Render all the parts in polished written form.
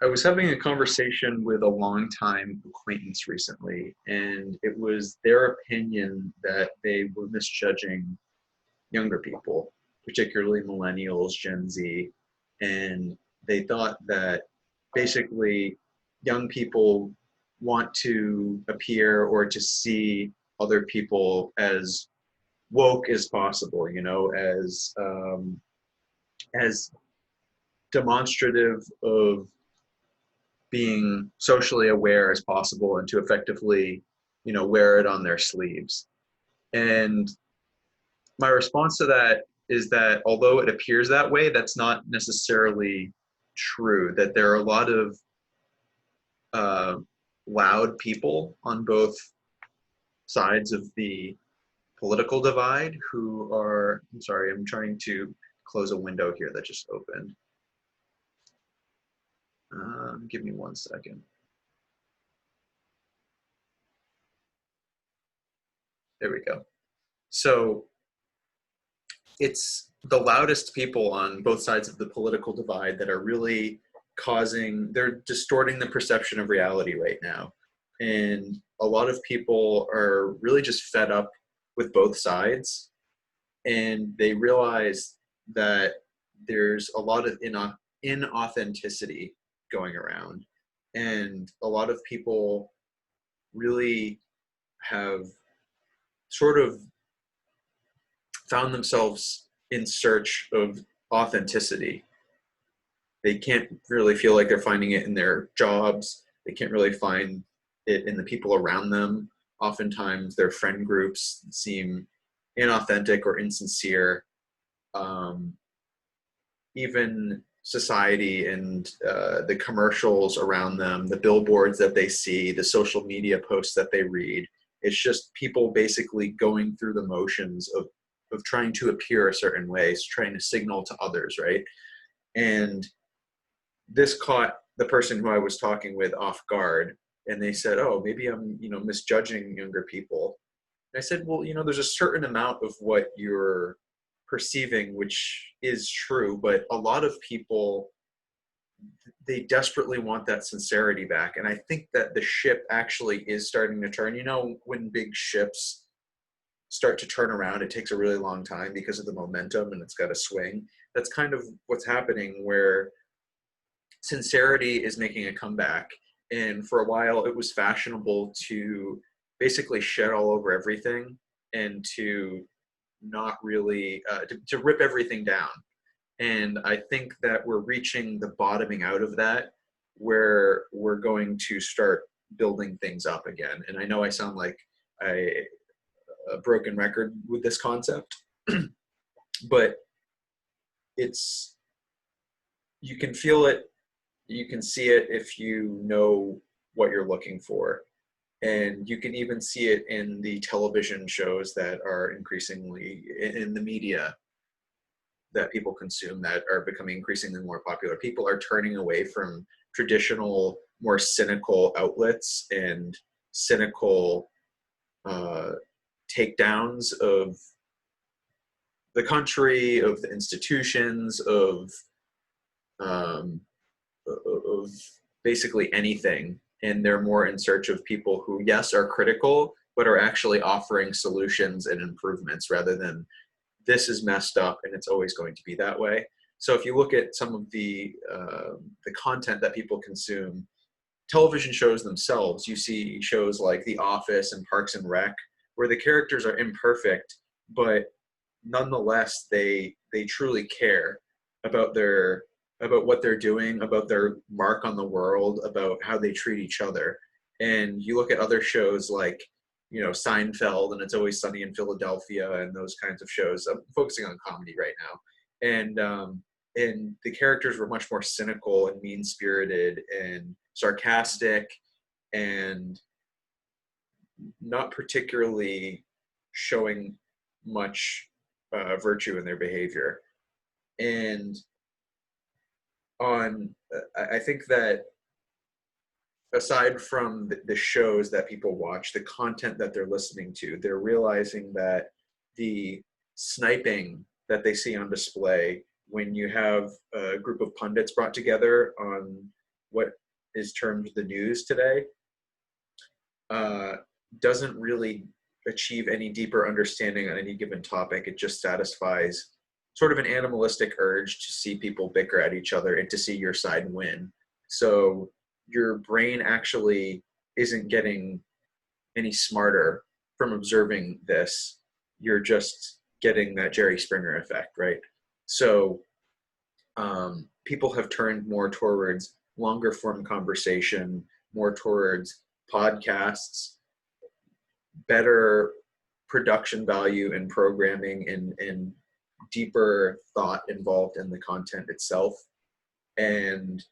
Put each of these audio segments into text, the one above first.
I was having a conversation with a longtime acquaintance recently, and it was their opinion that they were misjudging younger people, particularly millennials, Gen Z, and they thought that basically young people want to appear or to see other people as woke as possible, as demonstrative of being socially aware as possible and to effectively, wear it on their sleeves. And my response to that is that although it appears that way, that's not necessarily true. That there are a lot of uh, loud people on both sides of the political divide who are, I'm sorry, I'm trying to close a window here that just opened. Give me 1 second. There we go. So it's the loudest people on both sides of the political divide that are really they're distorting the perception of reality right now. And a lot of people are really just fed up with both sides. And they realize that there's a lot of inauthenticity going around. And a lot of people really have sort of found themselves in search of authenticity. They can't really feel like they're finding it in their jobs. They can't really find it in the people around them. Oftentimes, their friend groups seem inauthentic or insincere. Even society and the commercials around them, the billboards that they see, the social media posts that they read, it's just people basically going through the motions of trying to appear a certain way, trying to signal to others, right? And this caught the person who I was talking with off guard, and they said, "Oh, maybe I'm, misjudging younger people." And I said, "Well, there's a certain amount of what you're perceiving, which is true, but a lot of people, they desperately want that sincerity back." And I think that the ship actually is starting to turn. When big ships start to turn around, it takes a really long time because of the momentum and it's got to swing. That's kind of what's happening, where sincerity is making a comeback. And for a while, it was fashionable to basically shit all over everything and to not really, to rip everything down. And I think that we're reaching the bottoming out of that, where we're going to start building things up again. And I know I sound like a broken record with this concept, but it's, you can feel it, you can see it if you know what you're looking for. And you can even see it in the television shows that are increasingly in the media that people consume that are becoming increasingly more popular. People are turning away from traditional, more cynical outlets and cynical takedowns of the country, of the institutions, of basically anything. And they're more in search of people who, yes, are critical, but are actually offering solutions and improvements rather than this is messed up and it's always going to be that way. So if you look at some of the content that people consume, television shows themselves, you see shows like The Office and Parks and Rec, where the characters are imperfect, but nonetheless they truly care about what they're doing, about their mark on the world, about how they treat each other. And you look at other shows like, Seinfeld and It's Always Sunny in Philadelphia and those kinds of shows. I'm focusing on comedy right now. And the characters were much more cynical and mean-spirited and sarcastic and not particularly showing much virtue in their behavior. And I think that aside from the shows that people watch, the content that they're listening to, they're realizing that the sniping that they see on display when you have a group of pundits brought together on what is termed the news today, doesn't really achieve any deeper understanding on any given topic. It just satisfies sort of an animalistic urge to see people bicker at each other and to see your side win. So your brain actually isn't getting any smarter from observing this. You're just getting that Jerry Springer effect, right? So people have turned more towards longer form conversation, more towards podcasts, better production value and programming, and deeper thought involved in the content itself, and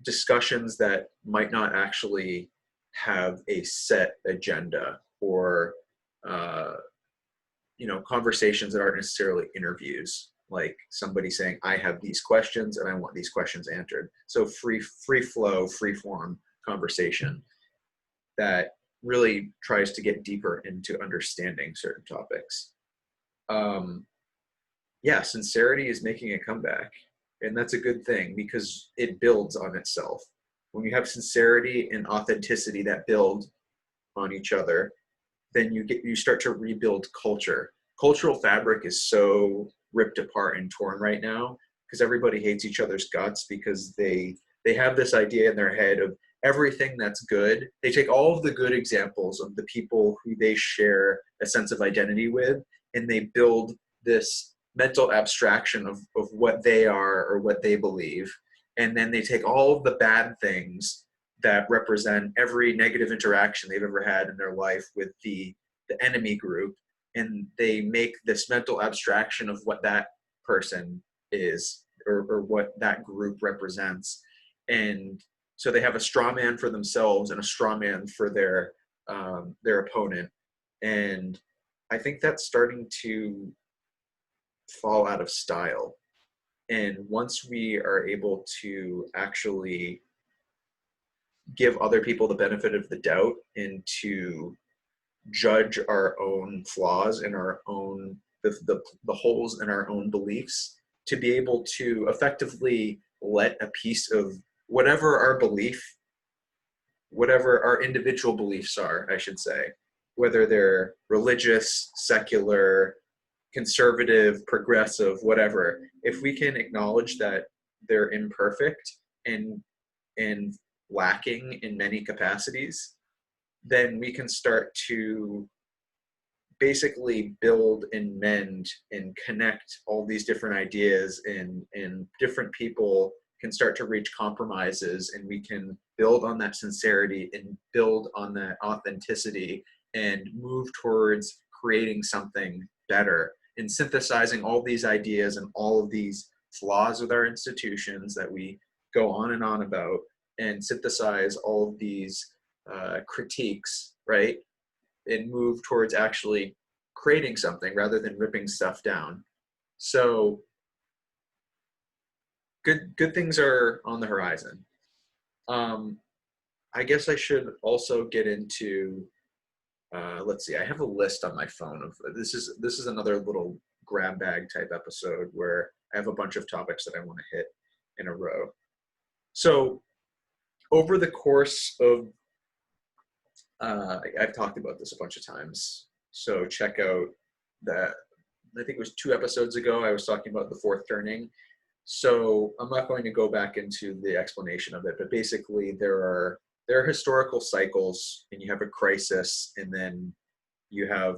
discussions that might not actually have a set agenda, or conversations that aren't necessarily interviews, like somebody saying, I have these questions and I want these questions answered. So free flow, free form conversation that really tries to get deeper into understanding certain topics. Sincerity is making a comeback, and that's a good thing because it builds on itself. When you have sincerity and authenticity that build on each other, then you start to rebuild culture. Cultural fabric is so ripped apart and torn right now because everybody hates each other's guts, because they have this idea in their head of everything that's good. They take all of the good examples of the people who they share a sense of identity with, and they build this mental abstraction of what they are or what they believe. And then they take all of the bad things that represent every negative interaction they've ever had in their life with the enemy group, and they make this mental abstraction of what that person is, or what that group represents. And so they have a straw man for themselves and a straw man for their opponent. And I think that's starting to fall out of style. And once we are able to actually give other people the benefit of the doubt and to judge our own flaws and our own the holes in our own beliefs, to be able to effectively let a piece of whatever our individual beliefs are, I should say, whether they're religious, secular, conservative, progressive, whatever, if we can acknowledge that they're imperfect and lacking in many capacities, then we can start to basically build and mend and connect all these different ideas, and different people can start to reach compromises, and we can build on that sincerity and build on that authenticity and move towards creating something better, and synthesizing all these ideas and all of these flaws with our institutions that we go on and on about, and synthesize all of these critiques, right? And move towards actually creating something rather than ripping stuff down. So good things are on the horizon. I guess I should also get into, let's see, I have a list on my phone of, this is another little grab bag type episode where I have a bunch of topics that I want to hit in a row. So over the course of, I've talked about this a bunch of times, so check out that, I think it was 2 episodes ago, I was talking about the fourth turning. So I'm not going to go back into the explanation of it, but basically there are historical cycles, and you have a crisis, and then you have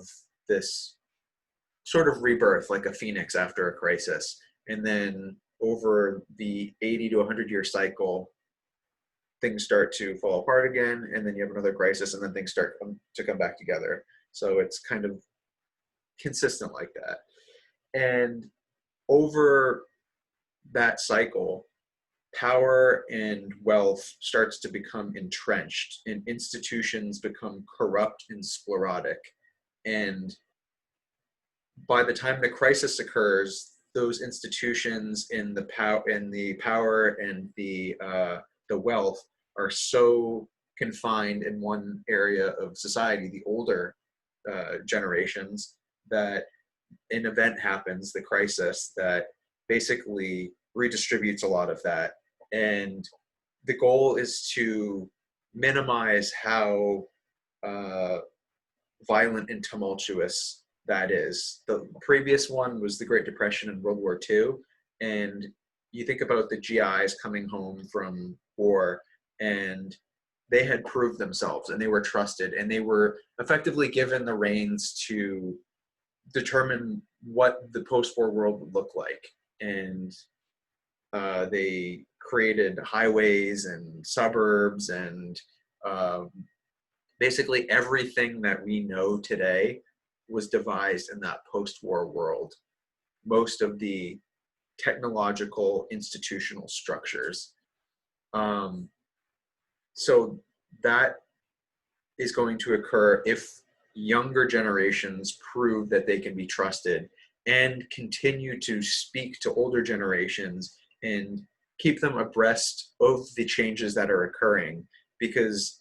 this sort of rebirth, like a phoenix after a crisis. And then over the 80 to 100 year cycle, things start to fall apart again, and then you have another crisis, and then things start to come back together. So it's kind of consistent like that. And over that cycle, power and wealth starts to become entrenched, and institutions become corrupt and sclerotic. And by the time the crisis occurs, those institutions and the power and the wealth are so confined in one area of society, the older generations, that an event happens, the crisis, that basically redistributes a lot of that. And the goal is to minimize how violent and tumultuous that is. The previous one was the Great Depression and World War II. And you think about the GIs coming home from war, and they had proved themselves and they were trusted, and they were effectively given the reins to determine what the post-war world would look like. And they created highways and suburbs and basically everything that we know today was devised in that post-war world. Most of the technological institutional structures. So that is going to occur if younger generations prove that they can be trusted and continue to speak to older generations and keep them abreast of the changes that are occurring. Because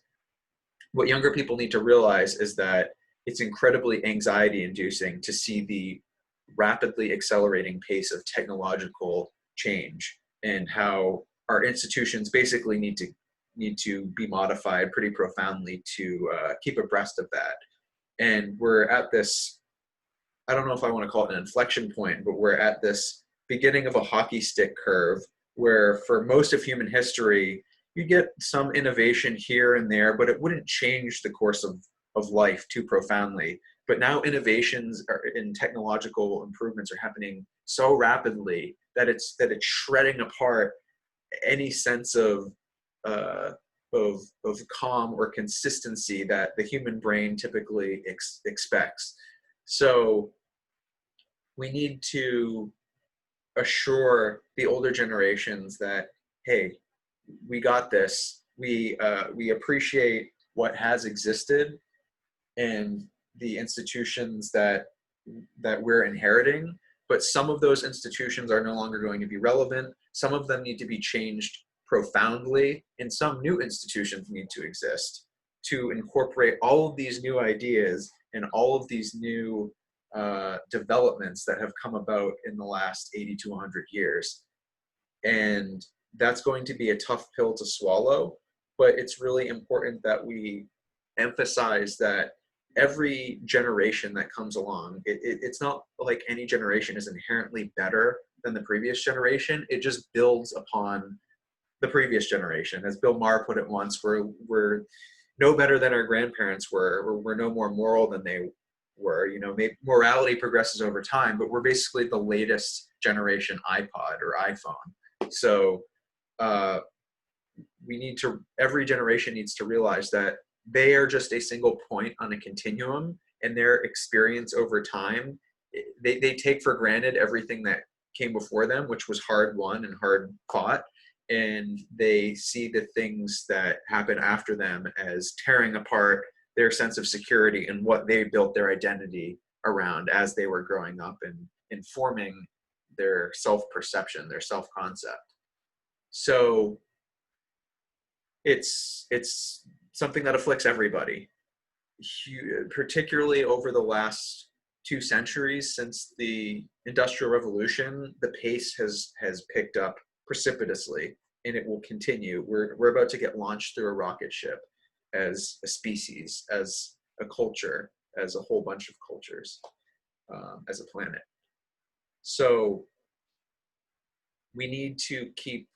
what younger people need to realize is that it's incredibly anxiety inducing to see the rapidly accelerating pace of technological change, and how our institutions basically need to be modified pretty profoundly to keep abreast of that. And we're at this, I don't know if I want to call it an inflection point, but we're at this beginning of a hockey stick curve where for most of human history, you get some innovation here and there, but it wouldn't change the course of life too profoundly. But now innovations in technological improvements are happening so rapidly that it's shredding apart any sense of calm or consistency that the human brain typically expects. So we need to assure the older generations that, hey, we got this. We appreciate what has existed and the institutions that we're inheriting, but some of those institutions are no longer going to be relevant. Some of them need to be changed profoundly, and some new institutions need to exist to incorporate all of these new ideas and all of these new developments that have come about in the last 80 to 100 years. And that's going to be a tough pill to swallow, but it's really important that we emphasize that every generation that comes along, it's not like any generation is inherently better than the previous generation. It just builds upon the previous generation. As Bill Maher put it once, we're no better than our grandparents were. We're no more moral than they were. You know, morality progresses over time, but we're basically the latest generation iPod or iPhone. So every generation needs to realize that they are just a single point on a continuum, and their experience over time, they take for granted everything that came before them, which was hard won and hard fought. And they see the things that happen after them as tearing apart their sense of security and what they built their identity around as they were growing up and informing their self-perception, their self-concept. So it's something that afflicts everybody, particularly over the last 2 centuries since the Industrial Revolution. The pace has picked up precipitously, and it will continue. We're about to get launched through a rocket ship as a species, as a culture, as a whole bunch of cultures, as a planet. So we need to keep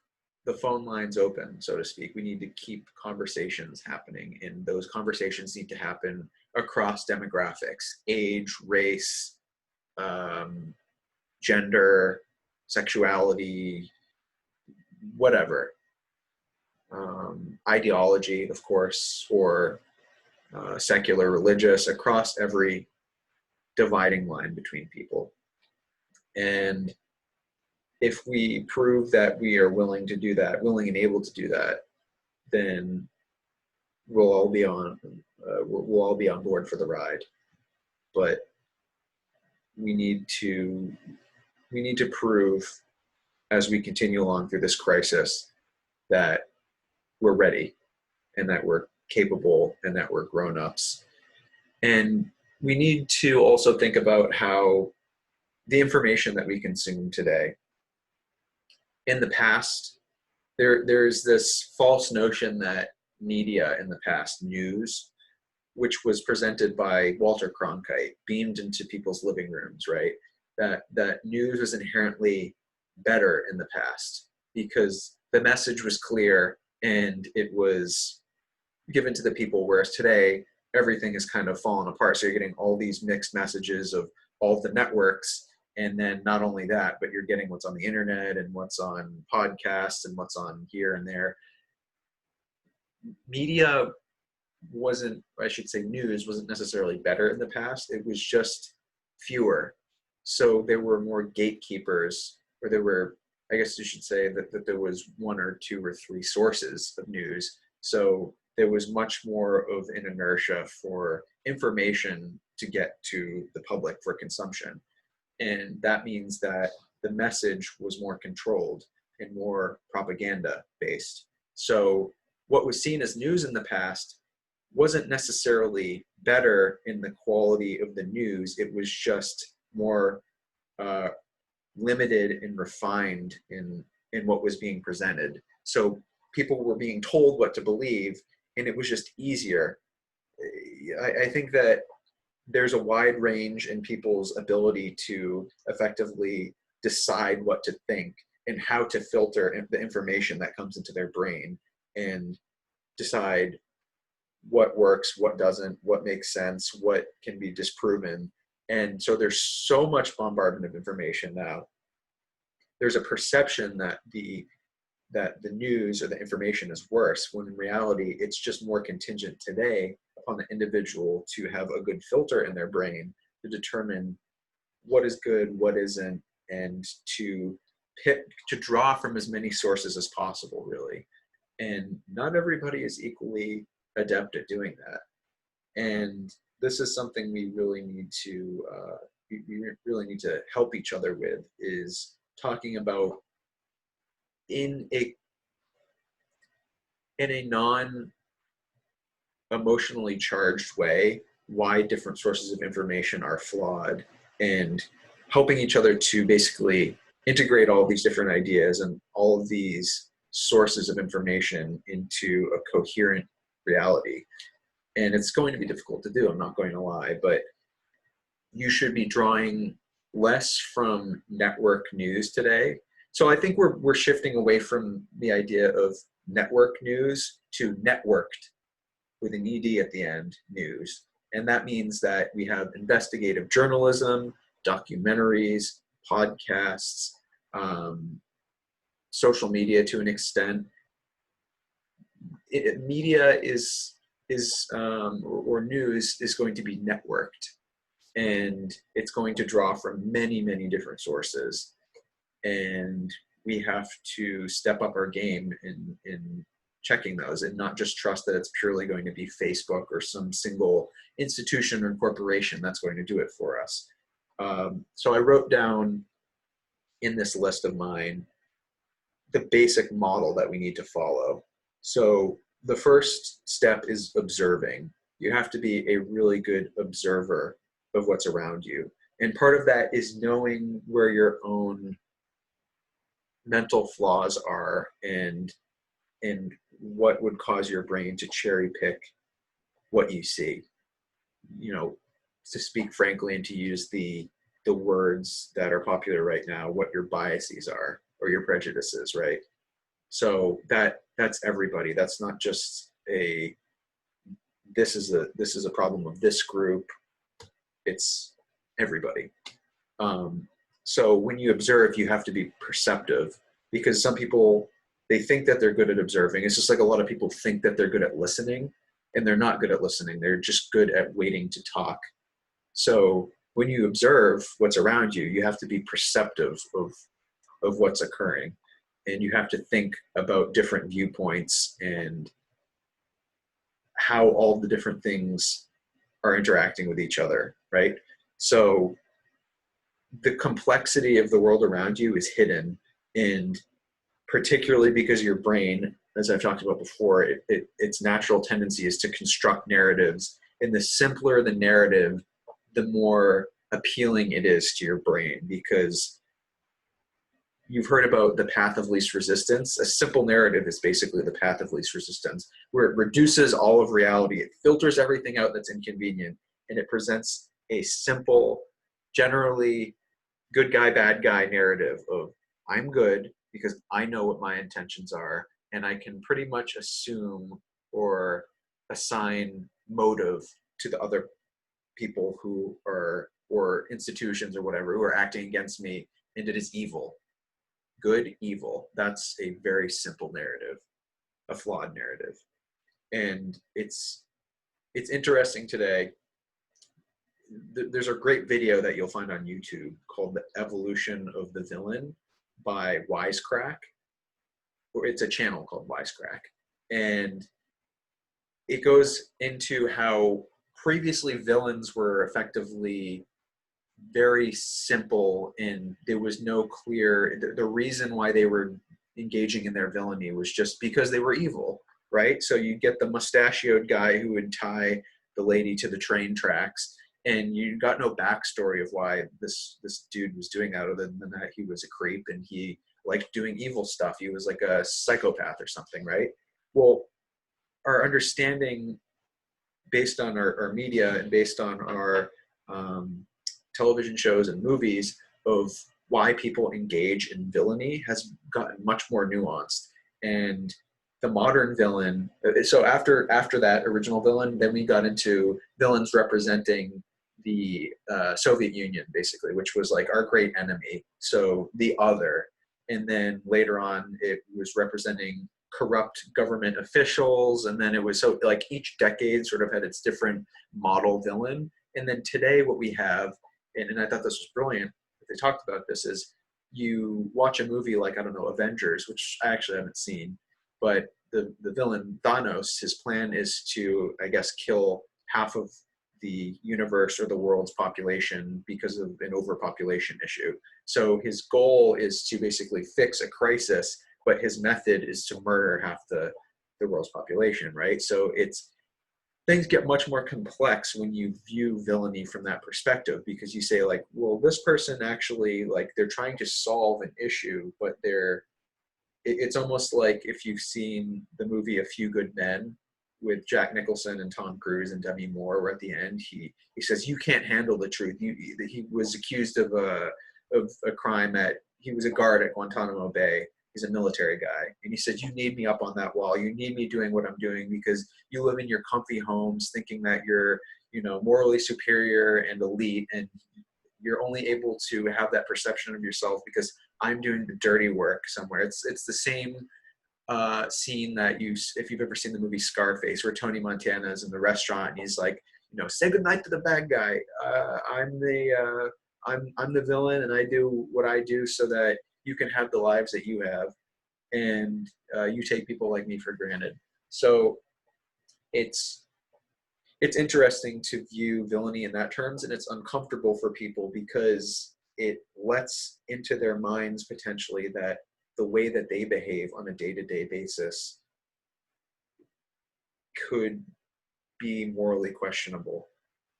the phone lines open, so to speak. We need to keep conversations happening, and those conversations need to happen across demographics, age, race, gender, sexuality, whatever. Ideology, of course, or secular, religious, across every dividing line between people. And if we prove that we are willing to do that, willing and able to do that, then we'll all be on board for the ride. But we need to prove, as we continue along through this crisis, that we're ready and that we're capable and that we're grown-ups. And we need to also think about how the information that we consume today, in the past, there's this false notion that media in the past, news, which was presented by Walter Cronkite, beamed into people's living rooms, right? That news was inherently better in the past because the message was clear and it was given to the people, whereas today everything is kind of fallen apart. So you're getting all these mixed messages of all of the networks, and then not only that, but you're getting what's on the internet and what's on podcasts and what's on here and there. Media wasn't, I should say news wasn't necessarily better in the past. It was just fewer. So there were more gatekeepers, or there were, I guess you should say that there was one or two or three sources of news. So there was much more of an inertia for information to get to the public for consumption. And that means that the message was more controlled and more propaganda based. So what was seen as news in the past wasn't necessarily better in the quality of the news. It was just more limited and refined in what was being presented. So people were being told what to believe, and it was just easier. I think that there's a wide range in people's ability to effectively decide what to think and how to filter the information that comes into their brain and decide what works, what doesn't, what makes sense, what can be disproven. And so there's so much bombardment of information now. There's a perception that the news or the information is worse, when in reality it's just more contingent today upon the individual to have a good filter in their brain to determine what is good, what isn't, and to draw from as many sources as possible, really. And not everybody is equally adept at doing that. And this is something we really need to help each other with, is talking about in a non emotionally charged way why different sources of information are flawed, and helping each other to basically integrate all these different ideas and all of these sources of information into a coherent reality. And it's going to be difficult to do, I'm not going to lie, but you should be drawing less from network news today. So I think we're shifting away from the idea of network news to networked, with an ED at the end, news. And that means that we have investigative journalism, documentaries, podcasts, social media to an extent. Media or news is going to be networked, and it's going to draw from many, many different sources. And we have to step up our game in checking those, and not just trust that it's purely going to be Facebook or some single institution or corporation that's going to do it for us. So I wrote down in this list of mine the basic model that we need to follow. So the first step is observing. You have to be a really good observer of what's around you. And part of that is knowing where your own mental flaws are, and what would cause your brain to cherry pick what you see. You know, to speak frankly and to use the words that are popular right now, what your biases are or your prejudices, right? So that's everybody. That's not just this is a problem of this group. It's everybody. So when you observe, you have to be perceptive, because some people, they think that they're good at observing. It's just like a lot of people think that they're good at listening, and they're not good at listening. They're just good at waiting to talk. So when you observe what's around you, you have to be perceptive of what's occurring. And you have to think about different viewpoints and how all the different things are interacting with each other, right? So the complexity of the world around you is hidden, and particularly because your brain, as I've talked about before, its natural tendency is to construct narratives. And the simpler the narrative, the more appealing it is to your brain, because you've heard about the path of least resistance. A simple narrative is basically the path of least resistance, where it reduces all of reality. It filters everything out that's inconvenient, and it presents a simple, generally good guy, bad guy narrative of I'm good because I know what my intentions are, and I can pretty much assume or assign motive to the other people who are, or institutions or whatever, who are acting against me, and it is evil. Good, evil. That's a very simple narrative, a flawed narrative. And it's interesting today. There's a great video that you'll find on YouTube called The Evolution of the Villain by Wisecrack, or it's a channel called Wisecrack. And it goes into how previously villains were effectively very simple, and there was no clear, the reason why they were engaging in their villainy was just because they were evil, right? So you get the mustachioed guy who would tie the lady to the train tracks, and you got no backstory of why this dude was doing that, other than that he was a creep and he liked doing evil stuff. He was like a psychopath or something, right? Well, our understanding based on our media and based on our television shows and movies of why people engage in villainy has gotten much more nuanced. And the modern villain, so after that original villain, then we got into villains representing the Soviet Union, basically, which was like our great enemy, so the other. And then later on it was representing corrupt government officials, and then it was, so like each decade sort of had its different model villain. And then today what we have, and I thought this was brilliant, they talked about this, is you watch a movie like, I don't know, Avengers, which I actually haven't seen, but the villain Thanos, his plan is to, I guess, kill half of the universe or the world's population because of an overpopulation issue. So his goal is to basically fix a crisis, but his method is to murder half the world's population, right? So things get much more complex when you view villainy from that perspective, because you say like, well, this person actually, like, they're trying to solve an issue, but it's almost like if you've seen the movie A Few Good Men with Jack Nicholson and Tom Cruise and Demi Moore, where at the end he says, you can't handle the truth. He was accused of a crime he was a guard at Guantanamo Bay. He's a military guy. And he said, you need me up on that wall. You need me doing what I'm doing because you live in your comfy homes thinking that you're, morally superior and elite. And you're only able to have that perception of yourself because I'm doing the dirty work somewhere. It's the same scene that if you've ever seen the movie Scarface, where Tony Montana is in the restaurant and he's like, say goodnight to the bad guy. I'm the villain, and I do what I do so that you can have the lives that you have, and you take people like me for granted. So it's interesting to view villainy in that terms, and it's uncomfortable for people because it lets into their minds potentially that the way that they behave on a day-to-day basis could be morally questionable,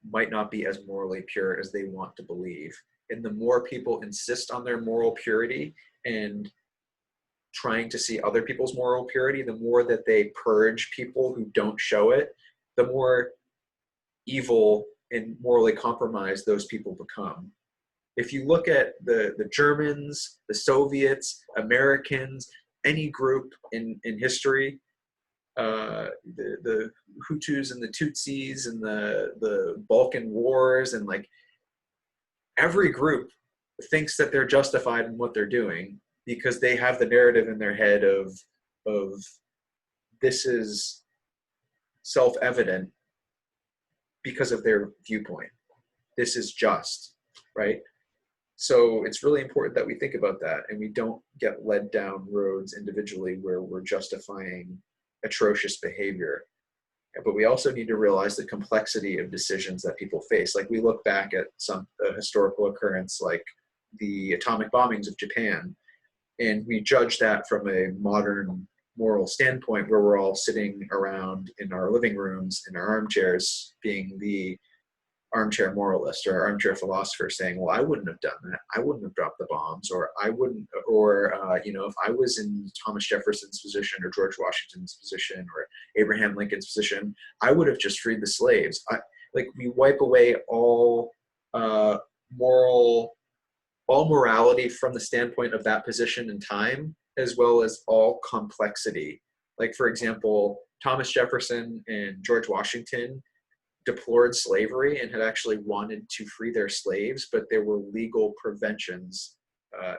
might not be as morally pure as they want to believe. And the more people insist on their moral purity and trying to see other people's moral purity, the more that they purge people who don't show it, the more evil and morally compromised those people become. If you look at the Germans, the Soviets, Americans, any group in history, the Hutus and the Tutsis and the Balkan Wars, and like every group thinks that they're justified in what they're doing because they have the narrative in their head of this is self-evident because of their viewpoint. This is just, right? So it's really important that we think about that and we don't get led down roads individually where we're justifying atrocious behavior. But we also need to realize the complexity of decisions that people face. Like we look back at some historical occurrence like the atomic bombings of Japan, and we judge that from a modern moral standpoint where we're all sitting around in our living rooms, in our armchairs, being the armchair moralist or armchair philosopher saying, well, I wouldn't have done that. I wouldn't have dropped the bombs, or I wouldn't, or, if I was in Thomas Jefferson's position or George Washington's position or Abraham Lincoln's position, I would have just freed the slaves. We wipe away all morality from the standpoint of that position in time, as well as all complexity. Like, for example, Thomas Jefferson and George Washington deplored slavery and had actually wanted to free their slaves, but there were legal preventions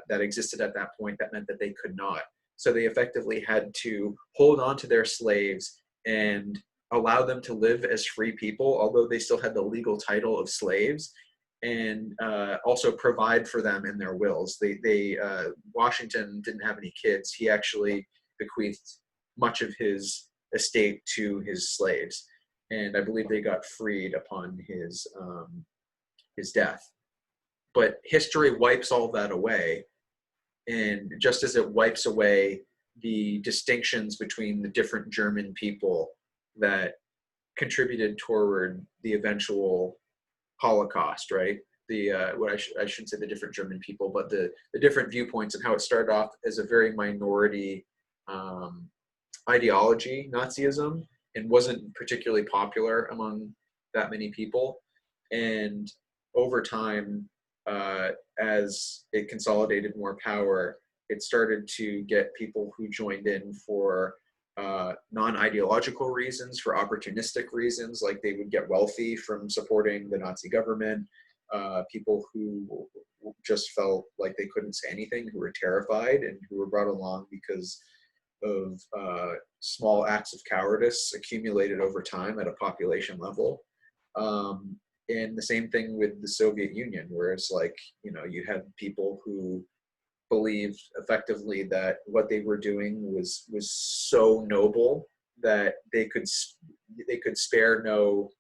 that existed at that point that meant that they could not. So they effectively had to hold on to their slaves and allow them to live as free people, although they still had the legal title of slaves, and also provide for them in their wills. Washington didn't have any kids. He actually bequeathed much of his estate to his slaves, and I believe they got freed upon his death. But history wipes all that away, and just as it wipes away the distinctions between the different German people that contributed toward the eventual Holocaust, right? I shouldn't say the different German people, but the different viewpoints and how it started off as a very minority ideology, Nazism, and wasn't particularly popular among that many people. And over time, as it consolidated more power, it started to get people who joined in for non-ideological reasons, for opportunistic reasons, like they would get wealthy from supporting the Nazi government, people who just felt like they couldn't say anything, who were terrified, and who were brought along because of small acts of cowardice accumulated over time at a population level. And the same thing with the Soviet Union, where it's like, you had people who believed effectively that what they were doing was so noble that they could spare no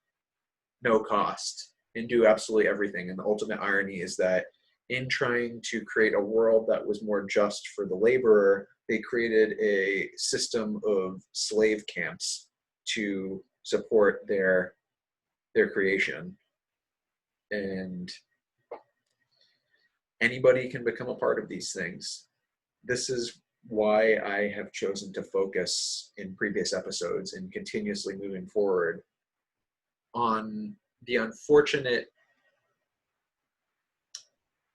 cost and do absolutely everything. And the ultimate irony is that in trying to create a world that was more just for the laborer, they created a system of slave camps to support their creation. And anybody can become a part of these things. This is why I have chosen to focus in previous episodes and continuously moving forward on the unfortunate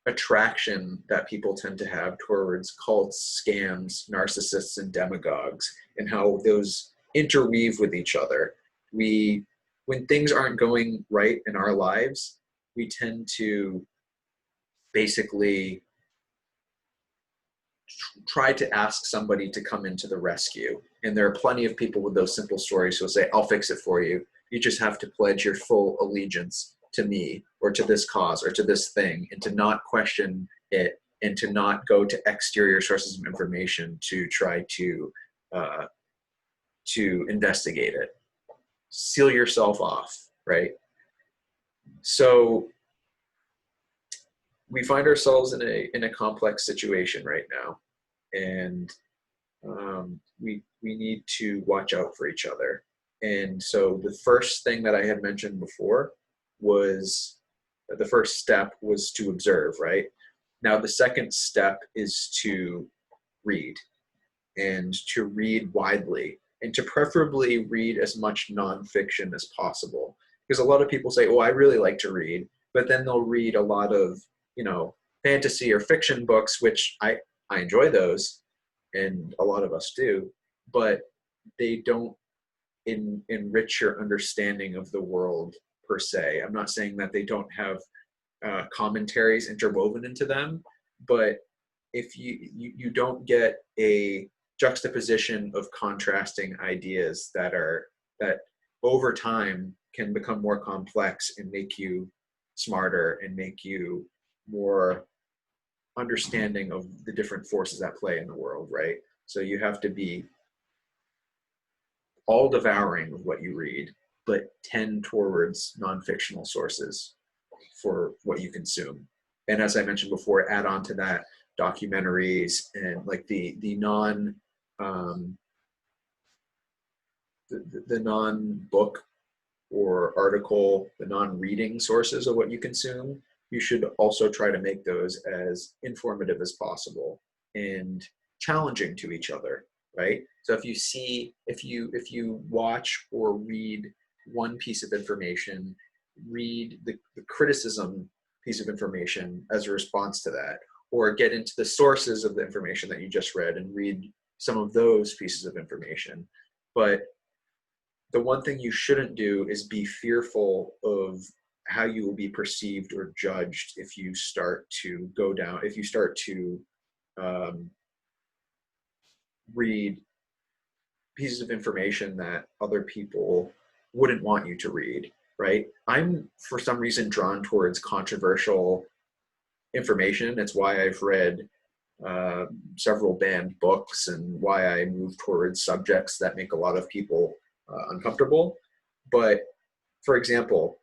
attraction that people tend to have towards cults, scams, narcissists, and demagogues, and how those interweave with each other. When things aren't going right in our lives, we tend to basically try to ask somebody to come into the rescue. And there are plenty of people with those simple stories who will say, I'll fix it for you. You just have to pledge your full allegiance to me or to this cause or to this thing, and to not question it, and to not go to exterior sources of information to try to investigate it. Seal yourself off, right? So we find ourselves in a complex situation right now, and we need to watch out for each other. And so the first thing that I had mentioned before was the first step was to observe, right? Now the second step is to read, and to read widely, and to preferably read as much nonfiction as possible. Because a lot of people say, oh, I really like to read, but then they'll read a lot of, fantasy or fiction books, which I enjoy those, and a lot of us do, but they don't enrich your understanding of the world per se. I'm not saying that they don't have commentaries interwoven into them, but if you don't get a juxtaposition of contrasting ideas that over time can become more complex and make you smarter and make you more understanding of the different forces at play in the world, right? So you have to be all devouring of what you read, but tend towards non-fictional sources for what you consume. And as I mentioned before, add on to that documentaries and like the non-book or article, the non-reading sources of what you consume, you should also try to make those as informative as possible and challenging to each other, right? So if you watch or read one piece of information, read the criticism piece of information as a response to that, or get into the sources of the information that you just read and read some of those pieces of information. But the one thing you shouldn't do is be fearful of how you will be perceived or judged if you start to read pieces of information that other people wouldn't want you to read, right? I'm, for some reason, drawn towards controversial information. It's why I've read several banned books and why I move towards subjects that make a lot of people uncomfortable. But for example,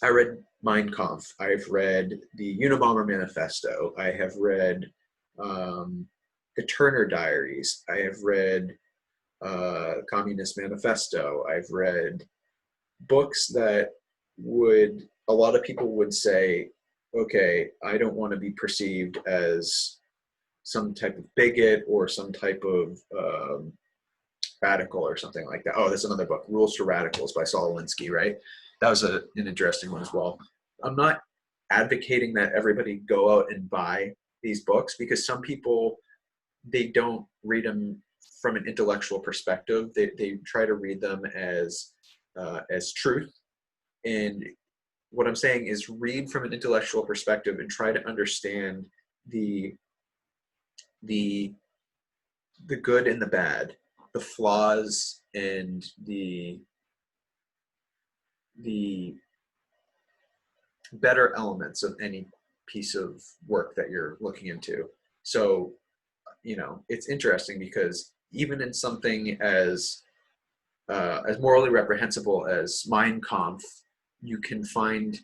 I read Mein Kampf. I've read the Unabomber Manifesto. I have read the Turner Diaries. I have read Communist Manifesto. I've read books that a lot of people would say, okay, I don't want to be perceived as some type of bigot or some type of radical or something like that. Oh, there's another book, Rules for Radicals by Saul Alinsky, right? That was an interesting one as well. I'm not advocating that everybody go out and buy these books, because some people, they don't read them from an intellectual perspective. They try to read them as truth. And what I'm saying is read from an intellectual perspective and try to understand the good and the bad, the flaws and the better elements of any piece of work that you're looking into. So, it's interesting because even in something as morally reprehensible as Mein Kampf, you can find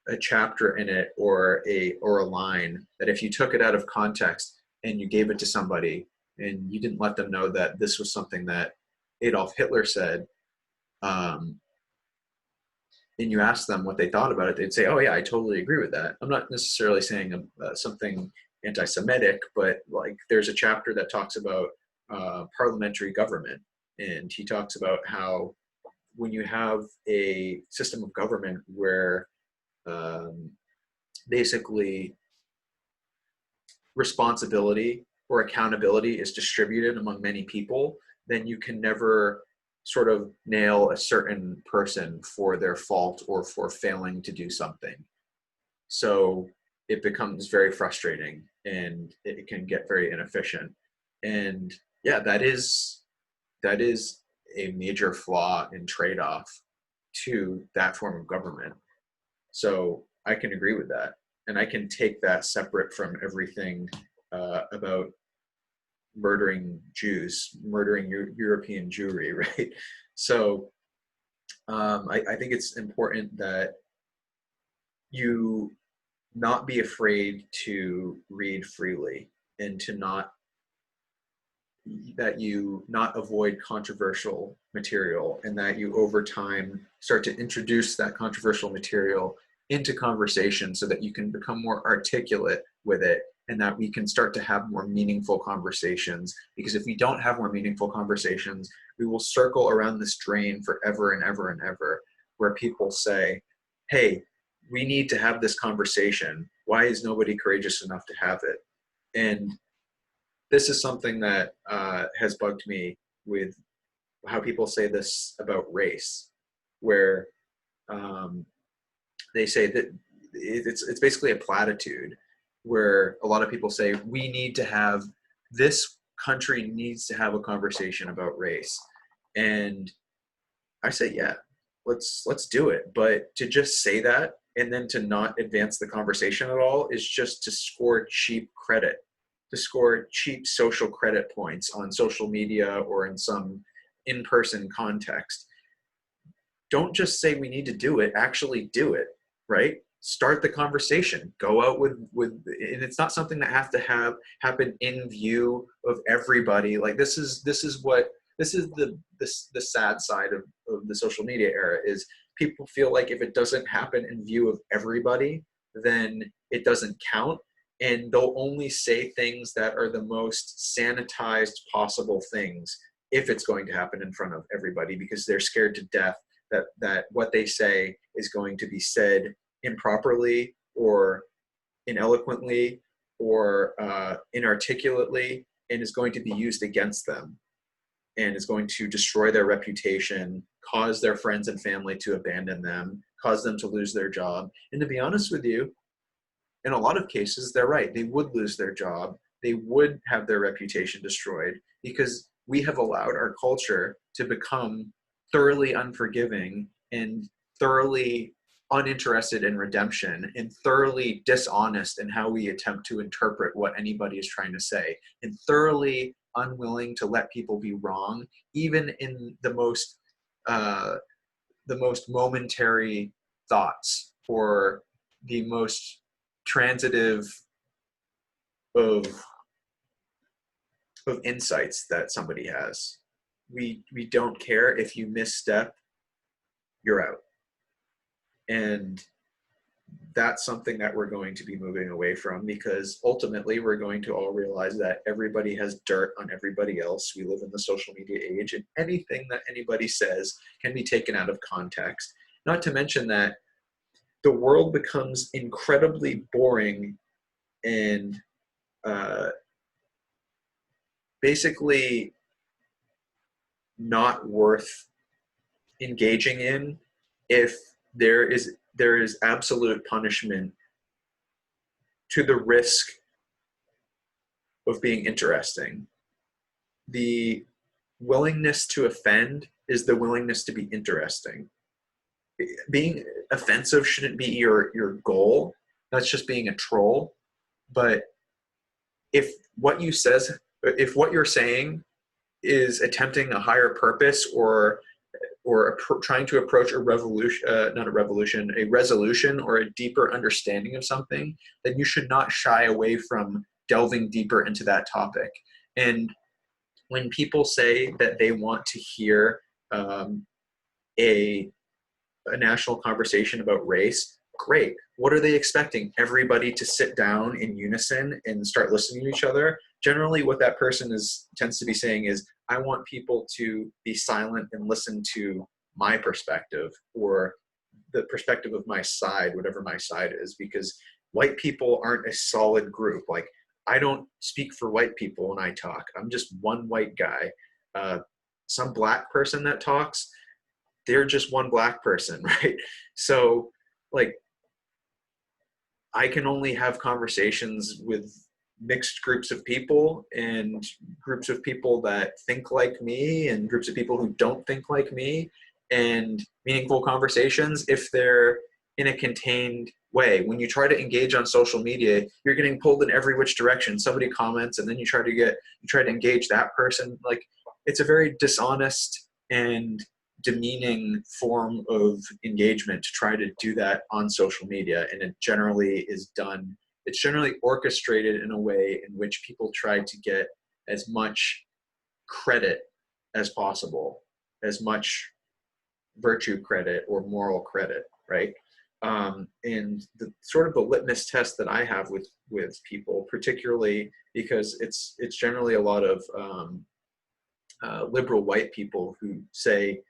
a chapter in it or a line that if you took it out of context and you gave it to somebody and you didn't let them know that this was something that Adolf Hitler said, and you ask them what they thought about it, they'd say, oh yeah, I totally agree with that. I'm not necessarily saying something anti-Semitic, but like there's a chapter that talks about parliamentary government. And he talks about how when you have a system of government where basically responsibility or accountability is distributed among many people, then you can never sort of nail a certain person for their fault or for failing to do something. So it becomes very frustrating and it can get very inefficient. And yeah, that is a major flaw and trade-off to that form of government. So I can agree with that. And I can take that separate from everything about murdering Jews, murdering European Jewry, right? So I think it's important that you not be afraid to read freely and to not avoid controversial material, and that you over time start to introduce that controversial material into conversation so that you can become more articulate with it, and that we can start to have more meaningful conversations. Because if we don't have more meaningful conversations, we will circle around this drain forever and ever and ever, where people say, hey, we need to have this conversation. Why is nobody courageous enough to have it? And this is something that has bugged me with how people say this about race, where they say that it's basically a platitude, where a lot of people say this country needs to have a conversation about race. And I say, yeah, let's do it. But to just say that and then to not advance the conversation at all is just to score cheap credit, to score cheap social credit points on social media or in some in-person context. Don't just say we need to do it, actually do it, right? Start the conversation. Go out with and it's not something that has to happen in view of everybody. Like this is the sad side of the social media era, is people feel like if it doesn't happen in view of everybody, then it doesn't count. And they'll only say things that are the most sanitized possible things if it's going to happen in front of everybody, because they're scared to death that what they say is going to be said improperly or ineloquently or inarticulately, and is going to be used against them, and is going to destroy their reputation, cause their friends and family to abandon them, cause them to lose their job. And to be honest with you, in a lot of cases, they're right. They would lose their job. They would have their reputation destroyed, because we have allowed our culture to become thoroughly unforgiving and thoroughly uninterested in redemption and thoroughly dishonest in how we attempt to interpret what anybody is trying to say, and thoroughly unwilling to let people be wrong, even in the most momentary thoughts or the most transitive of insights that somebody has. We don't care. If you misstep, you're out. And that's something that we're going to be moving away from, because ultimately we're going to all realize that everybody has dirt on everybody else. We live in the social media age, and anything that anybody says can be taken out of context. Not to mention that the world becomes incredibly boring and basically not worth engaging in if there is absolute punishment to the risk of being interesting. The willingness to offend is the willingness to be interesting. Being offensive shouldn't be your goal. That's just being a troll. But if what you're saying is attempting a higher purpose or trying to approach a resolution or a deeper understanding of something, then you should not shy away from delving deeper into that topic. And when people say that they want to hear a national conversation about race, great. What are they expecting? Everybody to sit down in unison and start listening to each other? Generally, what that person tends to be saying is, I want people to be silent and listen to my perspective, or the perspective of my side, whatever my side is, because white people aren't a solid group. Like, I don't speak for white people when I talk. I'm just one white guy. Some black person that talks, they're just one black person, right? So, like, I can only have conversations with mixed groups of people, and groups of people that think like me and groups of people who don't think like me, and meaningful conversations if they're in a contained way. When you try to engage on social media, you're getting pulled in every which direction. Somebody comments and then you try to engage that person. Like, it's a very dishonest and demeaning form of engagement to try to do that on social media. And it's generally orchestrated in a way in which people try to get as much credit as possible, as much virtue credit or moral credit, right? And the sort of the litmus test that I have with people, particularly because it's generally a lot of liberal white people who say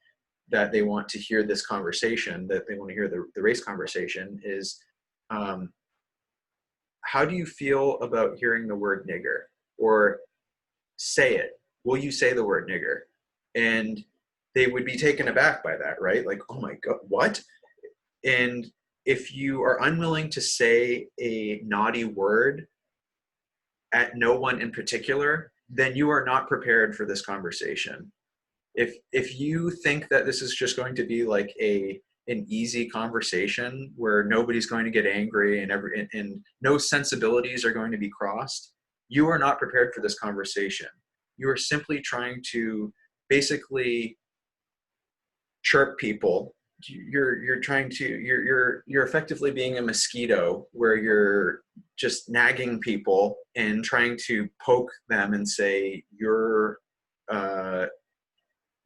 that they want to hear this conversation, that they want to hear the race conversation, is how do you feel about hearing the word nigger? Or say it. Will you say the word nigger? And they would be taken aback by that, right? Like, oh my God, what? And if you are unwilling to say a naughty word at no one in particular, then you are not prepared for this conversation. If you think that this is just going to be like an easy conversation where nobody's going to get angry and no sensibilities are going to be crossed, you are not prepared for this conversation. You are simply trying to basically chirp people. You're effectively being a mosquito where you're just nagging people and trying to poke them and say you're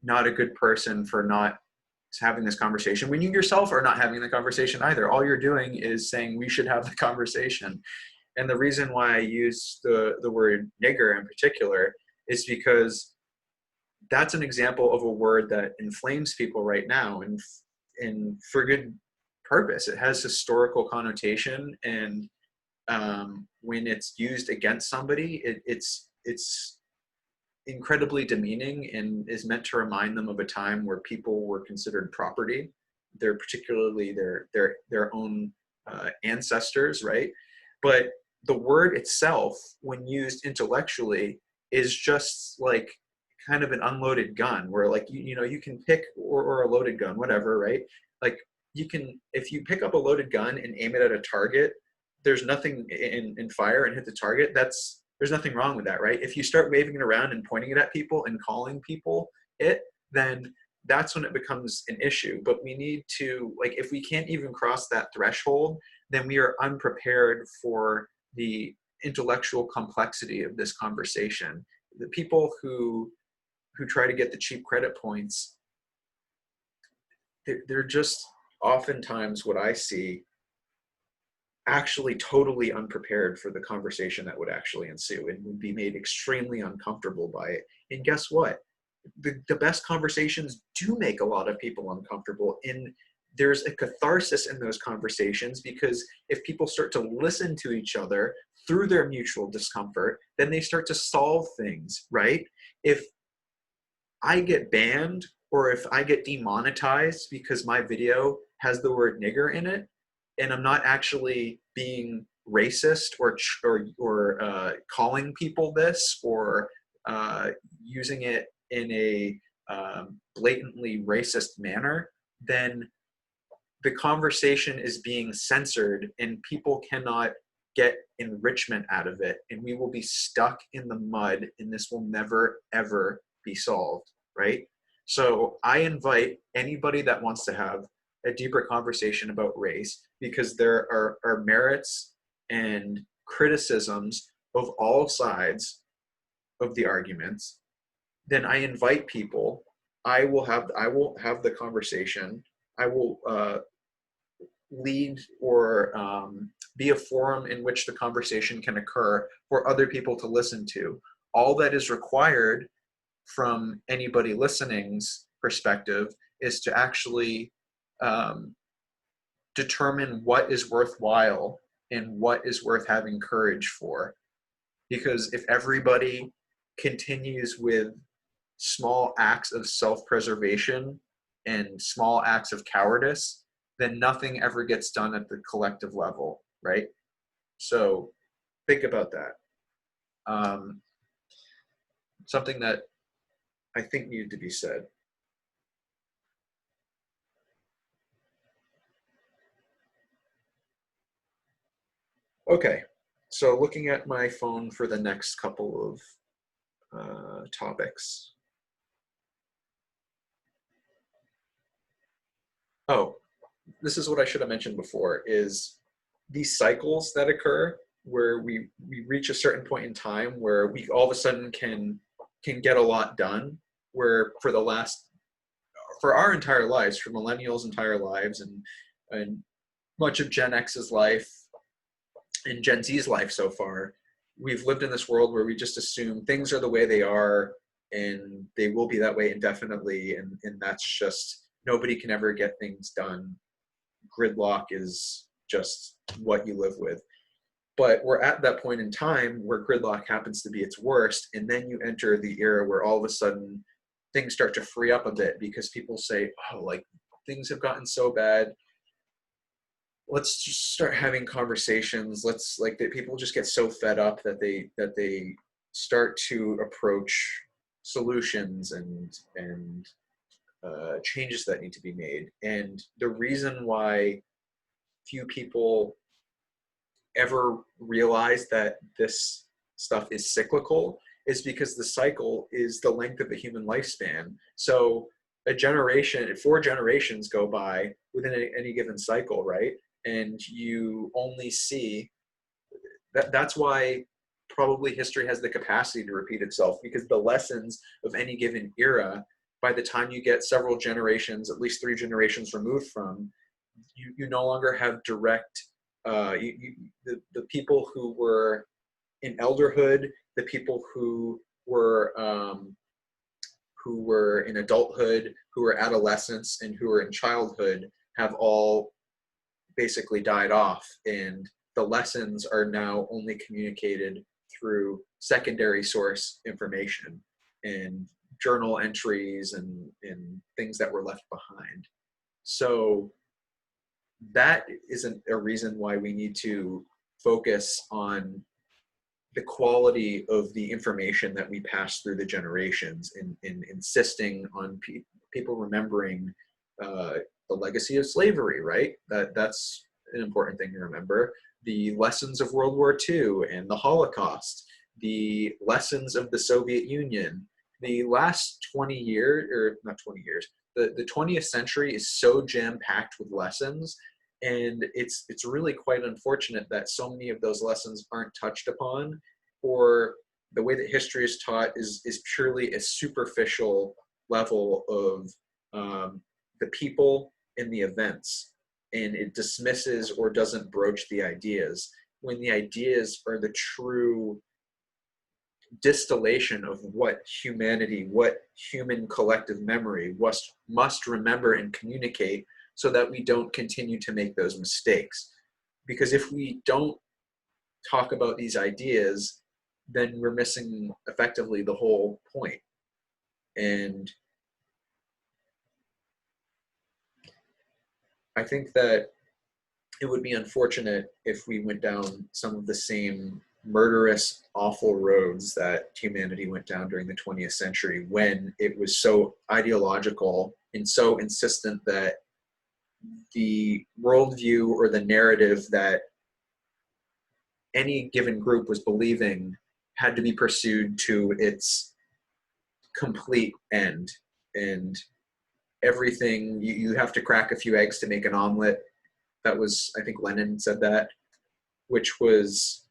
not a good person for not having this conversation when you yourself are not having the conversation either. All you're doing is saying we should have the conversation. And the reason why I use the word nigger in particular is because that's an example of a word that inflames people right now, and for good purpose. It has historical connotation, and when it's used against somebody, it's incredibly demeaning and is meant to remind them of a time where people were considered property. They're particularly their own ancestors, right? But the word itself, when used intellectually, is just like kind of an unloaded gun, where like you can pick, or a loaded gun, whatever, right? Like you can, if you pick up a loaded gun and aim it at a target, there's nothing in fire and hit the target. There's nothing wrong with that, right? If you start waving it around and pointing it at people and calling people it, then that's when it becomes an issue. But we need to, like, if we can't even cross that threshold, then we are unprepared for the intellectual complexity of this conversation. The people who try to get the cheap credit points, they're just oftentimes, what I see, actually totally unprepared for the conversation that would actually ensue, and would be made extremely uncomfortable by it. And guess what? The best conversations do make a lot of people uncomfortable, and there's a catharsis in those conversations, because if people start to listen to each other through their mutual discomfort, then they start to solve things, right? If I get banned, or if I get demonetized because my video has the word nigger in it, and I'm not actually being racist or calling people this, or using it in a blatantly racist manner, then the conversation is being censored, and people cannot get enrichment out of it, and we will be stuck in the mud, and this will never, ever be solved, right? So I invite anybody that wants to have a deeper conversation about race, because there are merits and criticisms of all sides of the arguments. Then I invite people. I will have the conversation. I will lead, or be a forum in which the conversation can occur for other people to listen to. All that is required from anybody listening's perspective is to actually determine what is worthwhile and what is worth having courage for. Because if everybody continues with small acts of self-preservation and small acts of cowardice, then nothing ever gets done at the collective level, right? So think about that. Something that I think needed to be said. Okay, so looking at my phone for the next couple of topics. Oh, this is what I should have mentioned before, is these cycles that occur where we reach a certain point in time where we all of a sudden can get a lot done, where for our entire lives, for millennials' entire lives, and much of Gen X's life and Gen Z's life so far, we've lived in this world where we just assume things are the way they are, and they will be that way indefinitely, and that's just, nobody can ever get things done. Gridlock is just what you live with. But we're at that point in time where gridlock happens to be its worst, and then you enter the era where all of a sudden things start to free up a bit, because people say, oh, like, things have gotten so bad, let's just start having conversations. Let's, like, that people just get so fed up that they start to approach solutions and changes that need to be made. And the reason why few people ever realize that this stuff is cyclical is because the cycle is the length of the human lifespan. So a generation, 4 generations go by within any given cycle, right? And you only see that's why probably history has the capacity to repeat itself, because the lessons of any given era by the time you get several generations, at least 3 generations removed from, you no longer have direct, the people who were in elderhood, the people who were in adulthood, who were adolescents, and who were in childhood have all basically died off, and the lessons are now only communicated through secondary source information and journal entries and things that were left behind. So that isn't a reason why we need to focus on the quality of the information that we pass through the generations, in insisting on people remembering the legacy of slavery, right? That's an important thing to remember. The lessons of World War II and the Holocaust, the lessons of the Soviet Union. The last 20 years, or not 20 years, the 20th century is so jam-packed with lessons, and it's really quite unfortunate that so many of those lessons aren't touched upon, or the way that history is taught is purely a superficial level of the people and the events, and it dismisses or doesn't broach the ideas, when the ideas are the true distillation of what humanity, what human collective memory must remember and communicate, so that we don't continue to make those mistakes. Because if we don't talk about these ideas, then we're missing effectively the whole point. And I think that it would be unfortunate if we went down some of the same murderous, awful roads that humanity went down during the 20th century, when it was so ideological and so insistent that the worldview or the narrative that any given group was believing had to be pursued to its complete end. And everything, you have to crack a few eggs to make an omelet. That was, I think Lenin said that, which was,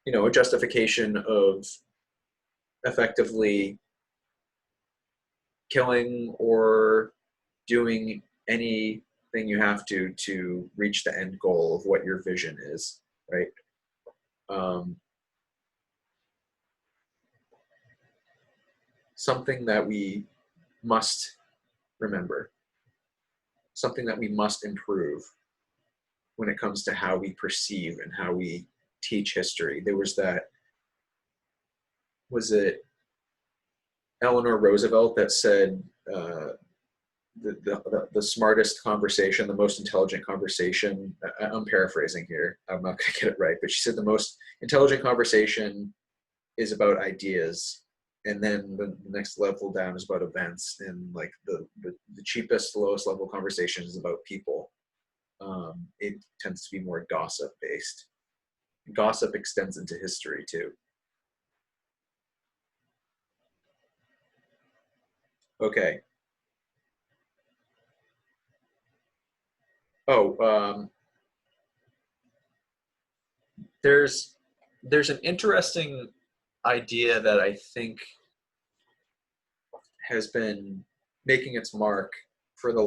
a justification of effectively killing or doing anything you have to reach the end goal of what your vision is, right? Something that we must remember, something that we must improve when it comes to how we perceive and how we teach history. There was it Eleanor Roosevelt that said, the smartest conversation, the most intelligent conversation, I'm paraphrasing here, I'm not going to get it right, but she said the most intelligent conversation is about ideas, and then the next level down is about events, and like the cheapest, lowest level conversation is about people. It tends to be more gossip based. Gossip extends into history too. Okay. There's an interesting idea that I think has been making its mark for a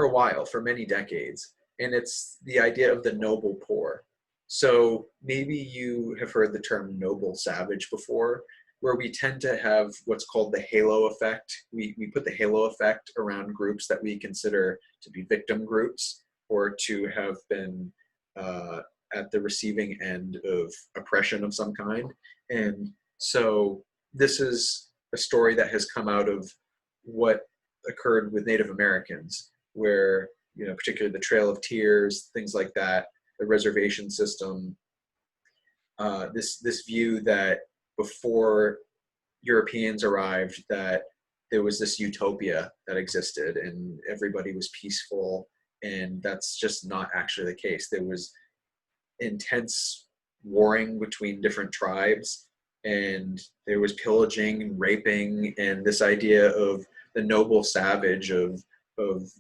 while, for many decades, and it's the idea of the noble poor. So maybe you have heard the term noble savage before, where we tend to have what's called the halo effect. We put the halo effect around groups that we consider to be victim groups, or to have been at the receiving end of oppression of some kind. And so this is a story that has come out of what occurred with Native Americans, where, particularly the Trail of Tears, things like that, the reservation system, this view that before Europeans arrived, that there was this utopia that existed and everybody was peaceful, and that's just not actually the case. There was intense warring between different tribes, and there was pillaging and raping, and this idea of the noble savage of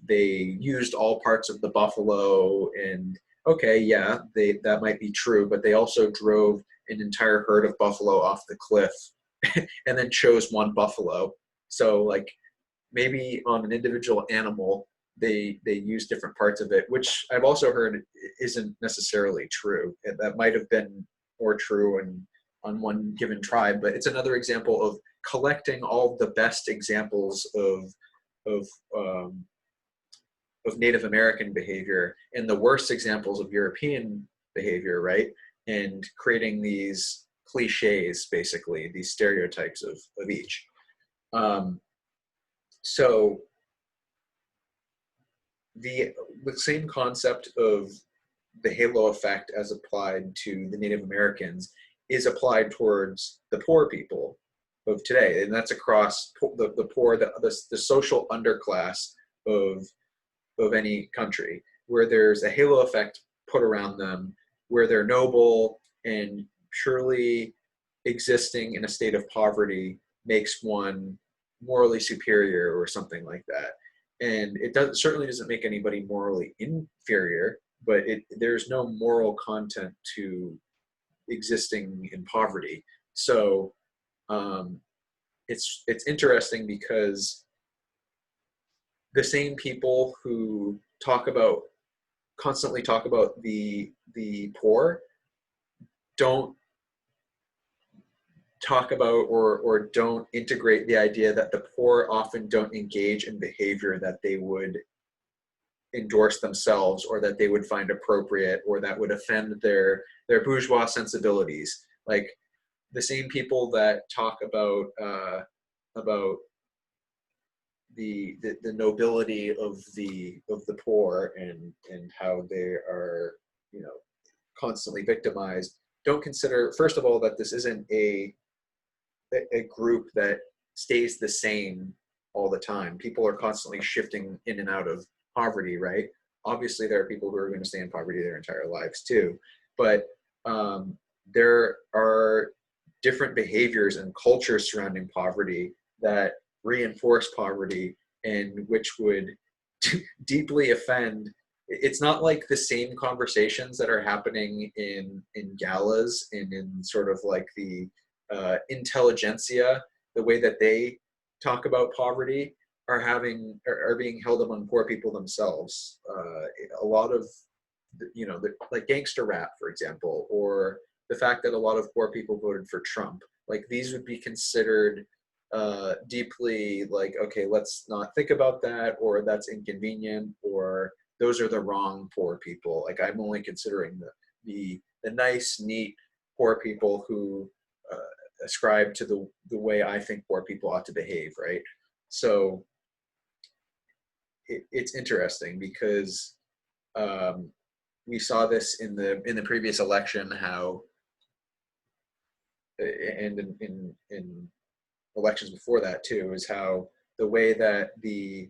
they used all parts of the buffalo, and okay, yeah, that might be true, but they also drove an entire herd of buffalo off the cliff and then chose one buffalo. So like maybe on an individual animal, they use different parts of it, which I've also heard isn't necessarily true. And that might have been more true on one given tribe, but it's another example of collecting all the best examples of um, of Native American behavior and the worst examples of European behavior, right? And creating these cliches, basically, these stereotypes of each. Um, so the same concept of the halo effect as applied to the Native Americans is applied towards the poor people of today, and that's across the poor, the social underclass of any country, where there's a halo effect put around them, where they're noble, and surely existing in a state of poverty makes one morally superior or something like that. And it certainly doesn't make anybody morally inferior, but there's no moral content to existing in poverty. So it's interesting because the same people who constantly talk about the poor don't talk about or don't integrate the idea that the poor often don't engage in behavior that they would endorse themselves, or that they would find appropriate, or that would offend their bourgeois sensibilities. Like the same people that talk about the nobility of the poor and how they are, you know, constantly victimized, don't consider, first of all, that this isn't a group that stays the same all the time. People are constantly shifting in and out of poverty, right? Obviously, there are people who are going to stay in poverty their entire lives too, but there are different behaviors and cultures surrounding poverty that reinforce poverty and which would deeply offend. It's not like the same conversations that are happening in galas and in sort of like the intelligentsia, the way that they talk about poverty are being held among poor people themselves. A lot of, you know, like gangster rap, for example, or the fact that a lot of poor people voted for Trump, like these would be considered deeply like, okay, let's not think about that, or that's inconvenient, or those are the wrong poor people. Like I'm only considering the nice, neat poor people who ascribe to the way I think poor people ought to behave, right? So it's interesting because we saw this in the previous election, how and in elections before that too, is how the way that the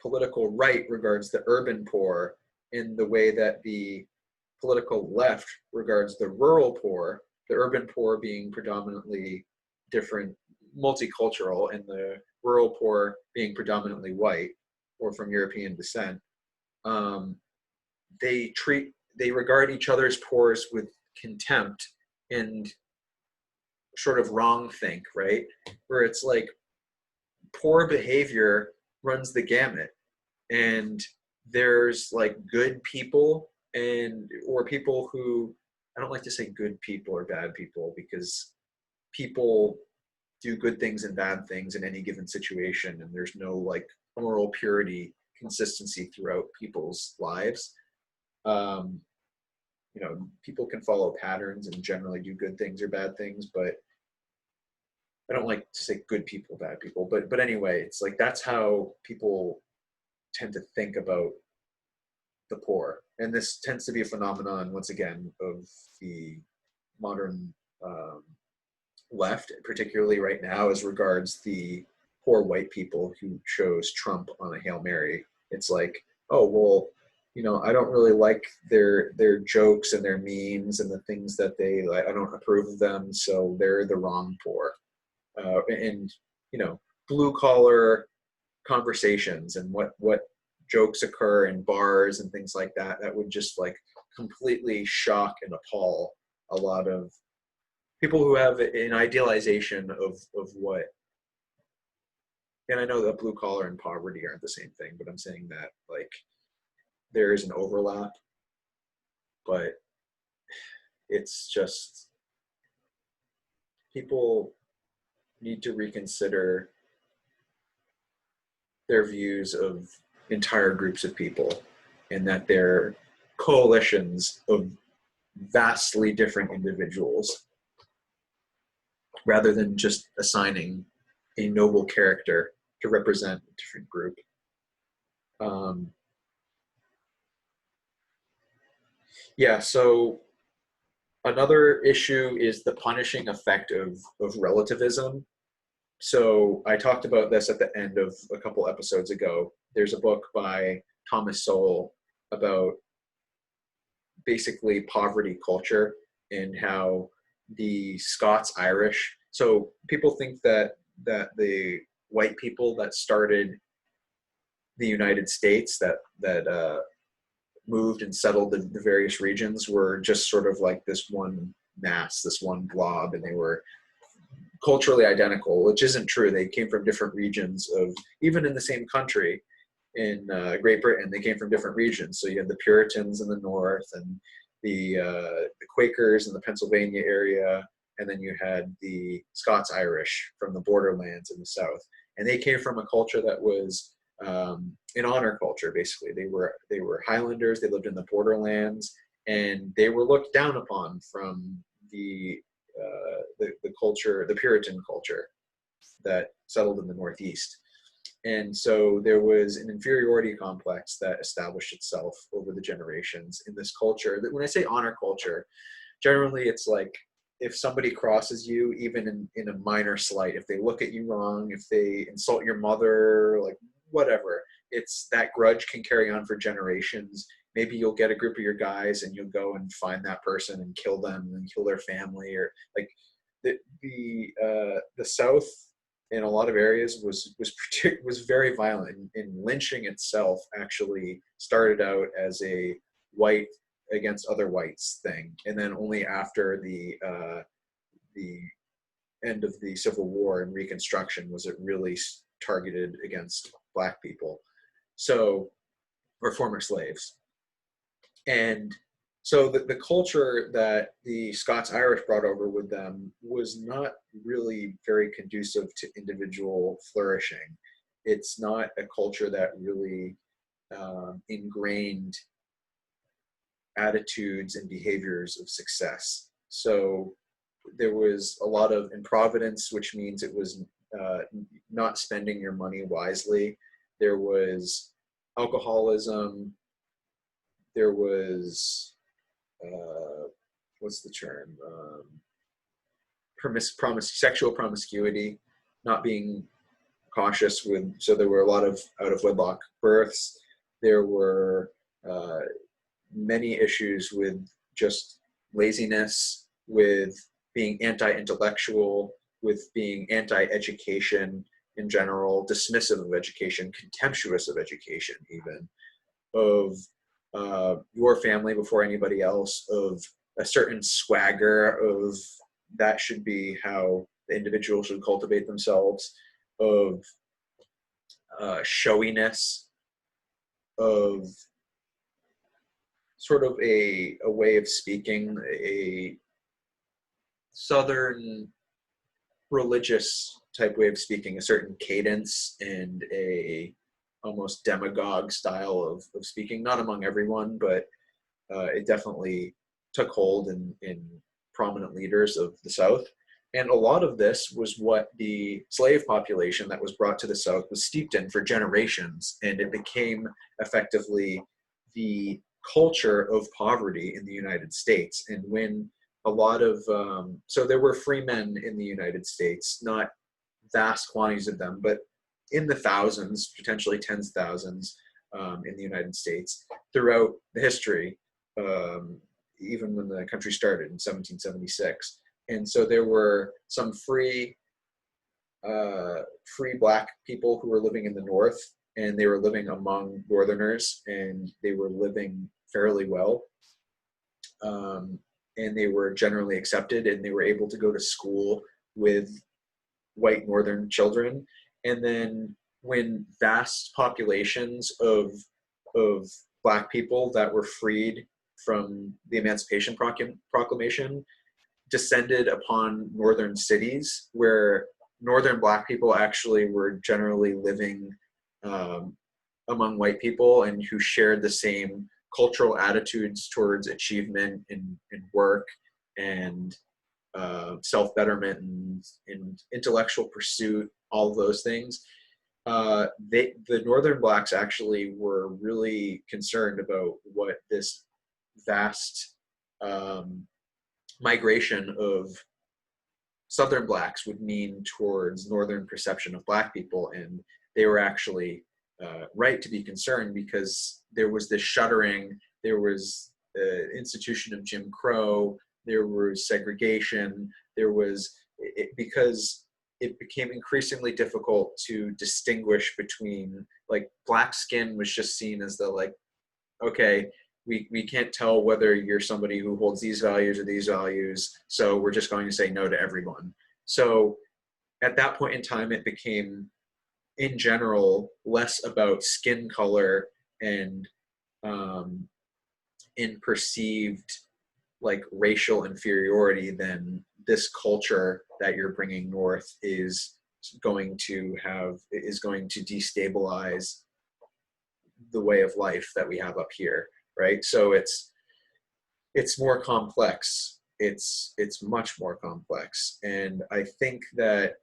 political right regards the urban poor, in the way that the political left regards the rural poor, the urban poor being predominantly different, multicultural, and the rural poor being predominantly white or from European descent. They regard each other's poors with contempt and sort of wrong think, right? Where it's like poor behavior runs the gamut, and there's like good people or people who, I don't like to say good people or bad people, because people do good things and bad things in any given situation, and there's no like moral purity consistency throughout people's lives. You know, people can follow patterns and generally do good things or bad things, but I don't like to say good people, bad people, but anyway, it's like that's how people tend to think about the poor, and this tends to be a phenomenon, once again, of the modern left, particularly right now, as regards the poor white people who chose Trump on a Hail Mary. It's like, oh well, you know, I don't really like their jokes and their memes and the things that they like. I don't approve of them, so they're the wrong poor. And you know, blue collar conversations and what jokes occur in bars and things like that would just like completely shock and appall a lot of people who have an idealization of what, and I know that blue collar and poverty aren't the same thing, but I'm saying that like there is an overlap, but it's just people need to reconsider their views of entire groups of people, and that they're coalitions of vastly different individuals rather than just assigning a noble character to represent a different group. Yeah, so another issue is the punishing effect of relativism. So I talked about this at the end of a couple episodes ago. There's a book by Thomas Sowell about basically poverty culture and how the Scots-Irish. So people think that the white people that started the United States, that moved and settled the various regions, were just sort of like this one mass, this one blob, and they were culturally identical, which isn't true. They came from different regions of, even in the same country, in Great Britain, they came from different regions. So you had the Puritans in the north, and the Quakers in the Pennsylvania area, and then you had the Scots-Irish from the borderlands in the south. And they came from a culture that was an honor culture, basically. They were Highlanders, they lived in the borderlands, and they were looked down upon from the culture, the Puritan culture that settled in the Northeast. And so there was an inferiority complex that established itself over the generations in this culture. That, when I say honor culture, generally it's like if somebody crosses you, even in a minor slight, if they look at you wrong, if they insult your mother, like whatever, it's that grudge can carry on for generations. Maybe you'll get a group of your guys and you'll go and find that person and kill them and kill their family, or like the South in a lot of areas was very violent. And lynching itself actually started out as a white against other whites thing, and then only after the end of the Civil War and Reconstruction was it really targeted against Black people, so, or former slaves. And so the culture that the Scots-Irish brought over with them was not really very conducive to individual flourishing. It's not a culture that really ingrained attitudes and behaviors of success. So there was a lot of improvidence, which means it was not spending your money wisely. There was alcoholism. There was what's the term? Sexual promiscuity, not being cautious with. So there were a lot of out of wedlock births. There were many issues with just laziness, with being anti-intellectual, with being anti-education in general, dismissive of education, contemptuous of education, even of your family before anybody else, of a certain swagger of that should be how the individual should cultivate themselves, of showiness, of sort of a way of speaking, a Southern religious type way of speaking, a certain cadence and a almost demagogue style of speaking, not among everyone, but it definitely took hold in prominent leaders of the South. And a lot of this was what the slave population that was brought to the South was steeped in for generations, and it became effectively the culture of poverty in the United States. And when a lot of, so there were free men in the United States, not vast quantities of them, but in the thousands, potentially tens of thousands in the United States throughout the history, even when the country started in 1776. And so there were some free Black people who were living in the North, and they were living among Northerners, and they were living fairly well. and they were generally accepted, and they were able to go to school with white northern children. And then when vast populations of Black people that were freed from the Emancipation Proclamation descended upon northern cities, where northern Black people actually were generally living among white people, and who shared the same cultural attitudes towards achievement and work and self-betterment and intellectual pursuit, all of those things. The northern Blacks actually were really concerned about what this vast migration of Southern Blacks would mean towards northern perception of Black people, and they were actually right to be concerned, because there was this shuttering, there was the institution of Jim Crow, there was segregation, there was, because it became increasingly difficult to distinguish between, like, Black skin was just seen as the, like, okay, we can't tell whether you're somebody who holds these values or these values, so we're just going to say no to everyone. So at that point in time, it became, in general, less about skin color and in perceived, like, racial inferiority than this culture that you're bringing north is going to destabilize the way of life that we have up here, right? So it's more complex. It's much more complex. And I think that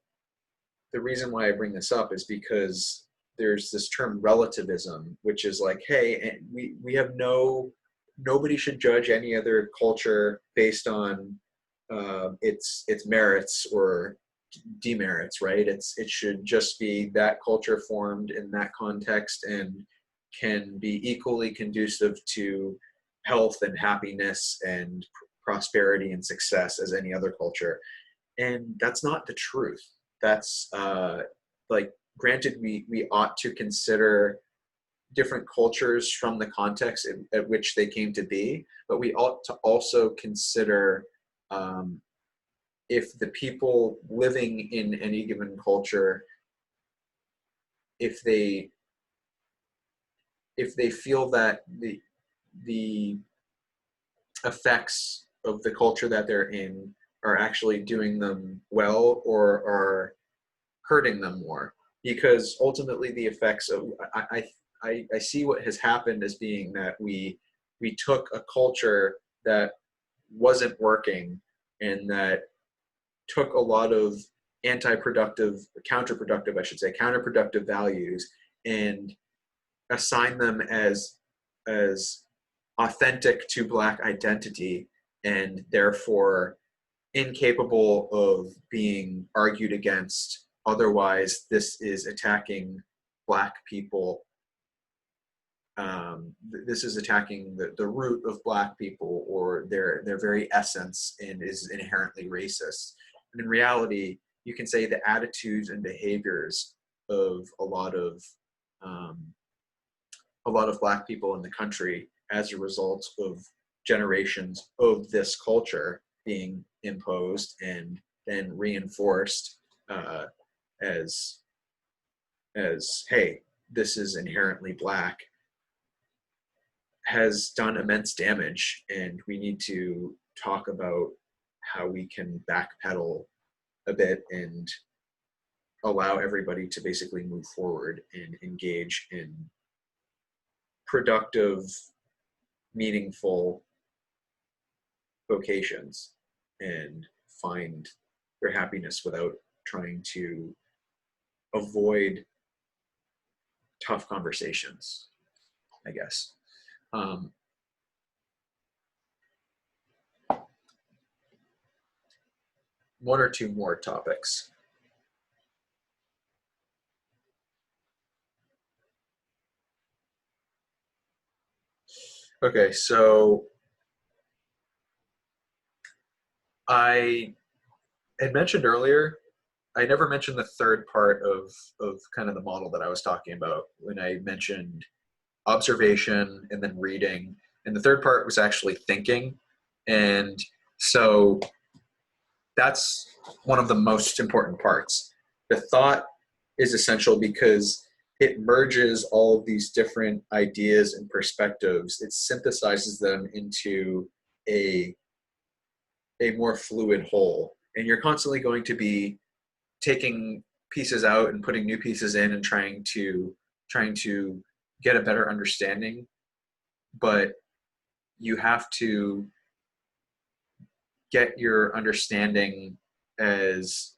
the reason why I bring this up is because there's this term relativism, which is like, hey, we have nobody should judge any other culture based on its merits or demerits, right? It should just be that culture formed in that context and can be equally conducive to health and happiness and prosperity and success as any other culture. And that's not the truth. That's like, granted, we ought to consider different cultures from the context at which they came to be, but we ought to also consider if the people living in any given culture, if they feel that the effects of the culture that they're in are actually doing them well or are hurting them more. Because ultimately the effects of, I see what has happened as being that we took a culture that wasn't working and that took a lot of counterproductive values, and assigned them as authentic to Black identity, and therefore incapable of being argued against. Otherwise, this is attacking Black people. This is attacking the root of Black people, or their very essence, and is inherently racist. And in reality, you can say the attitudes and behaviors of a lot of Black people in the country, as a result of generations of this culture being imposed and then reinforced as hey, this is inherently Black, has done immense damage. And we need to talk about how we can backpedal a bit and allow everybody to basically move forward and engage in productive, meaningful vocations and find their happiness without trying to avoid tough conversations, I guess. One or two more topics. Okay, so I had mentioned earlier, I never mentioned the third part of kind of the model that I was talking about when I mentioned observation and then reading. And the third part was actually thinking. And So that's one of the most important parts. The thought is essential because it merges all of these different ideas and perspectives. It synthesizes them into a, a more fluid whole. And you're constantly going to be taking pieces out and putting new pieces in and trying to get a better understanding. But you have to get your understanding as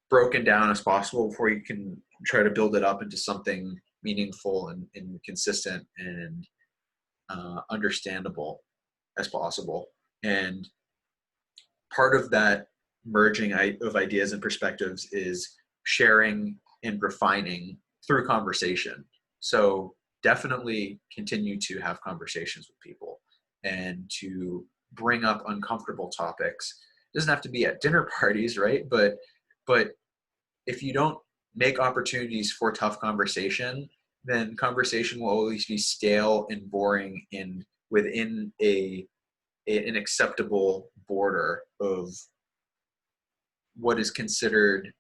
broken down as possible before you can try to build it up into something meaningful and consistent and understandable as possible. And part of that merging of ideas and perspectives is sharing and refining through conversation. So definitely continue to have conversations with people and to bring up uncomfortable topics. It doesn't have to be at dinner parties, right? But if you don't make opportunities for tough conversation, then conversation will always be stale and boring and within an acceptable border of what is considered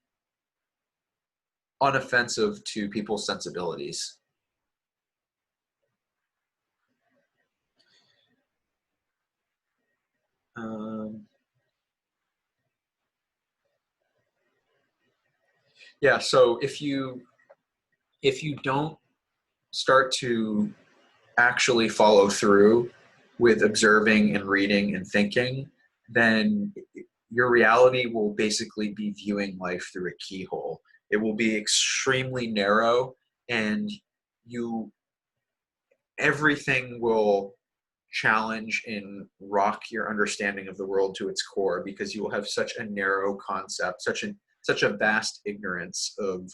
unoffensive to people's sensibilities. Yeah, so if you don't start to actually follow through with observing and reading and thinking, then your reality will basically be viewing life through a keyhole. It will be extremely narrow, and you everything will challenge and rock your understanding of the world to its core because you will have such a narrow concept, such a vast ignorance of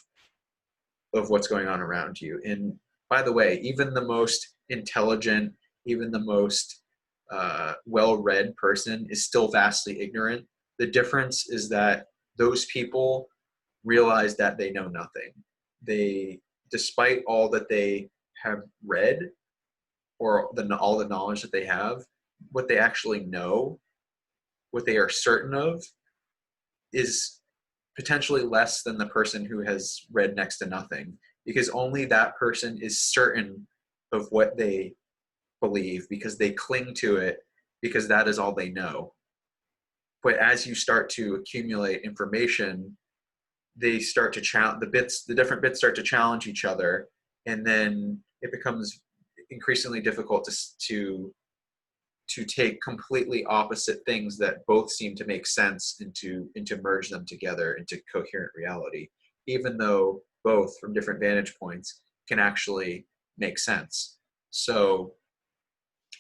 what's going on around you. And by the way, even the most intelligent, even the most well-read person is still vastly ignorant. The difference is that those people realize that they know nothing. They, despite all that they have read or all the knowledge that they have, what they actually know, what they are certain of, is potentially less than the person who has read next to nothing, because only that person is certain of what they believe because they cling to it because that is all they know. But as you start to accumulate information, they start to challenge the different bits start to challenge each other, and then it becomes increasingly difficult to take completely opposite things that both seem to make sense and to merge them together into coherent reality, even though both from different vantage points can actually make sense. So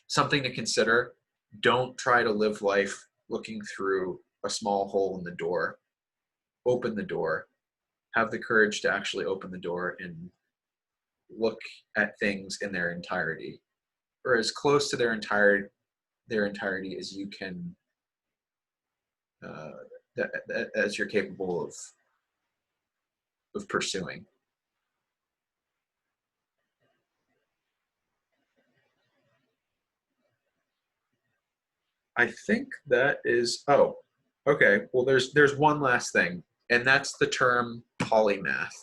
something to consider: don't try to live life looking through a small hole in the door. Open the door. Have the courage to actually open the door and look at things in their entirety, or as close to their entirety as you can, as you're capable of pursuing. I think that is, oh, okay. Well, there's one last thing, and that's the term polymath.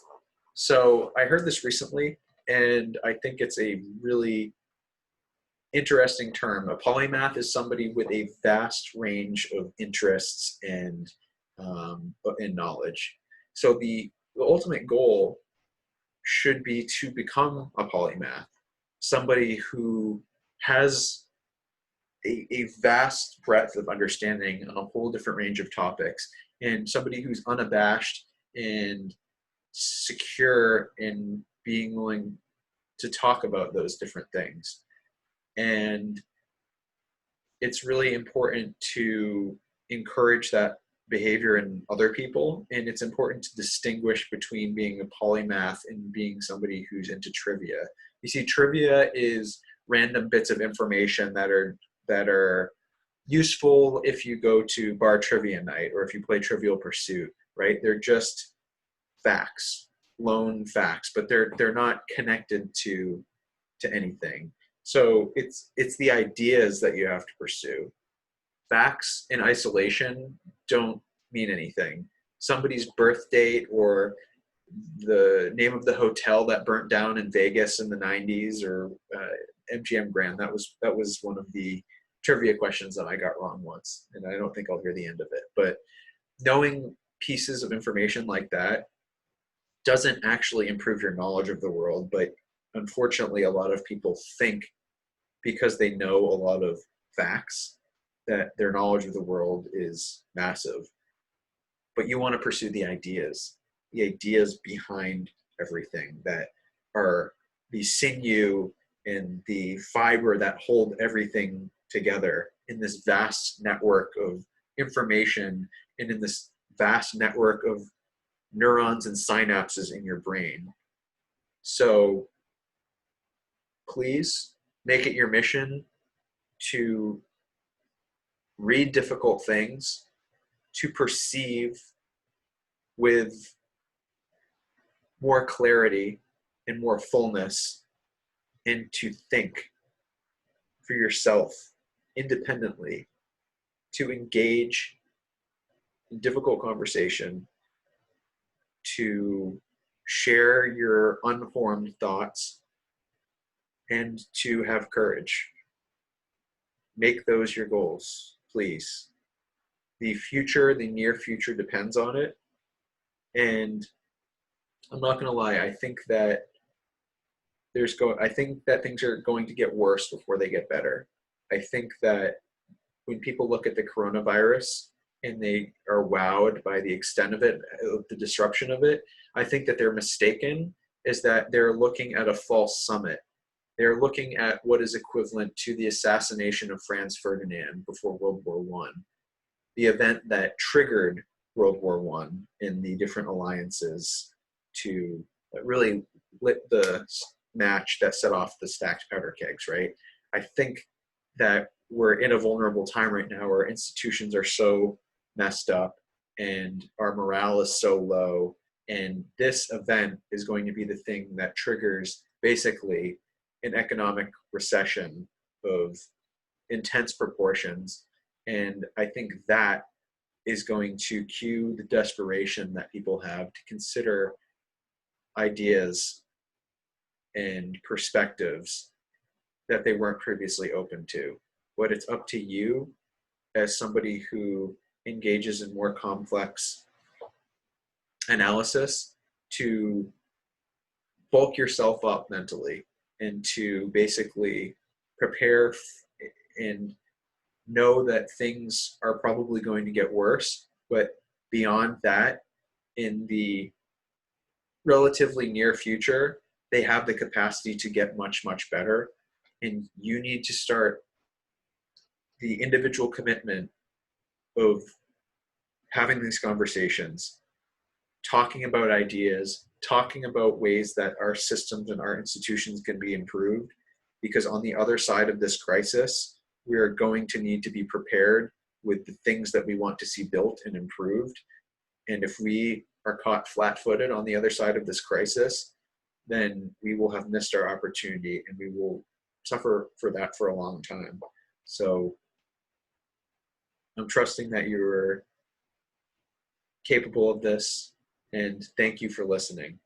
So I heard this recently, and I think it's a really interesting term. A polymath is somebody with a vast range of interests and knowledge. So the ultimate goal should be to become a polymath, somebody who has a vast breadth of understanding on a whole different range of topics, and somebody who's unabashed and secure in being willing to talk about those different things. And it's really important to encourage that behavior in other people. And it's important to distinguish between being a polymath and being somebody who's into trivia. You see, trivia is random bits of information that are useful if you go to bar trivia night or if you play Trivial Pursuit, right? They're just facts, lone facts, but they're not connected to anything. So it's the ideas that you have to pursue. facts in isolation don't mean anything. Somebody's birth date or the name of the hotel that burnt down in Vegas in the 90s, or MGM Grand. That was one of the trivia questions that I got wrong once, and I don't think I'll hear the end of it. But knowing pieces of information like that doesn't actually improve your knowledge of the world, but unfortunately a lot of people think because they know a lot of facts that their knowledge of the world is massive. But you want to pursue the ideas behind everything that are the sinew and the fiber that hold everything together in this vast network of information and in this vast network of neurons and synapses in your brain. So please make it your mission to read difficult things, to perceive with more clarity and more fullness, and to think for yourself independently, to engage in difficult conversation, to share your unformed thoughts, and to have courage. Make those your goals, please. The future, the near future depends on it. And I'm not going to lie, I think that things are going to get worse before they get better. I think that when people look at the coronavirus and they are wowed by the extent of it, the disruption of it, I think that they're mistaken, is that they're looking at a false summit. They're looking at what is equivalent to the assassination of Franz Ferdinand before World War I, the event that triggered World War I in the different alliances to really lit the match that set off the stacked powder kegs, right? I think that we're in a vulnerable time right now where institutions are so messed up and our morale is so low. And this event is going to be the thing that triggers basically an economic recession of intense proportions. And I think that is going to cue the desperation that people have to consider ideas and perspectives that they weren't previously open to. But it's up to you as somebody who engages in more complex analysis to bulk yourself up mentally and to basically prepare and know that things are probably going to get worse, but beyond that, in the relatively near future, they have the capacity to get much, much better. And you need to start the individual commitment of having these conversations, talking about ideas, talking about ways that our systems and our institutions can be improved. Because on the other side of this crisis, we are going to need to be prepared with the things that we want to see built and improved. And if we are caught flat-footed on the other side of this crisis, then we will have missed our opportunity and we will suffer for that for a long time. So I'm trusting that you're capable of this, and thank you for listening.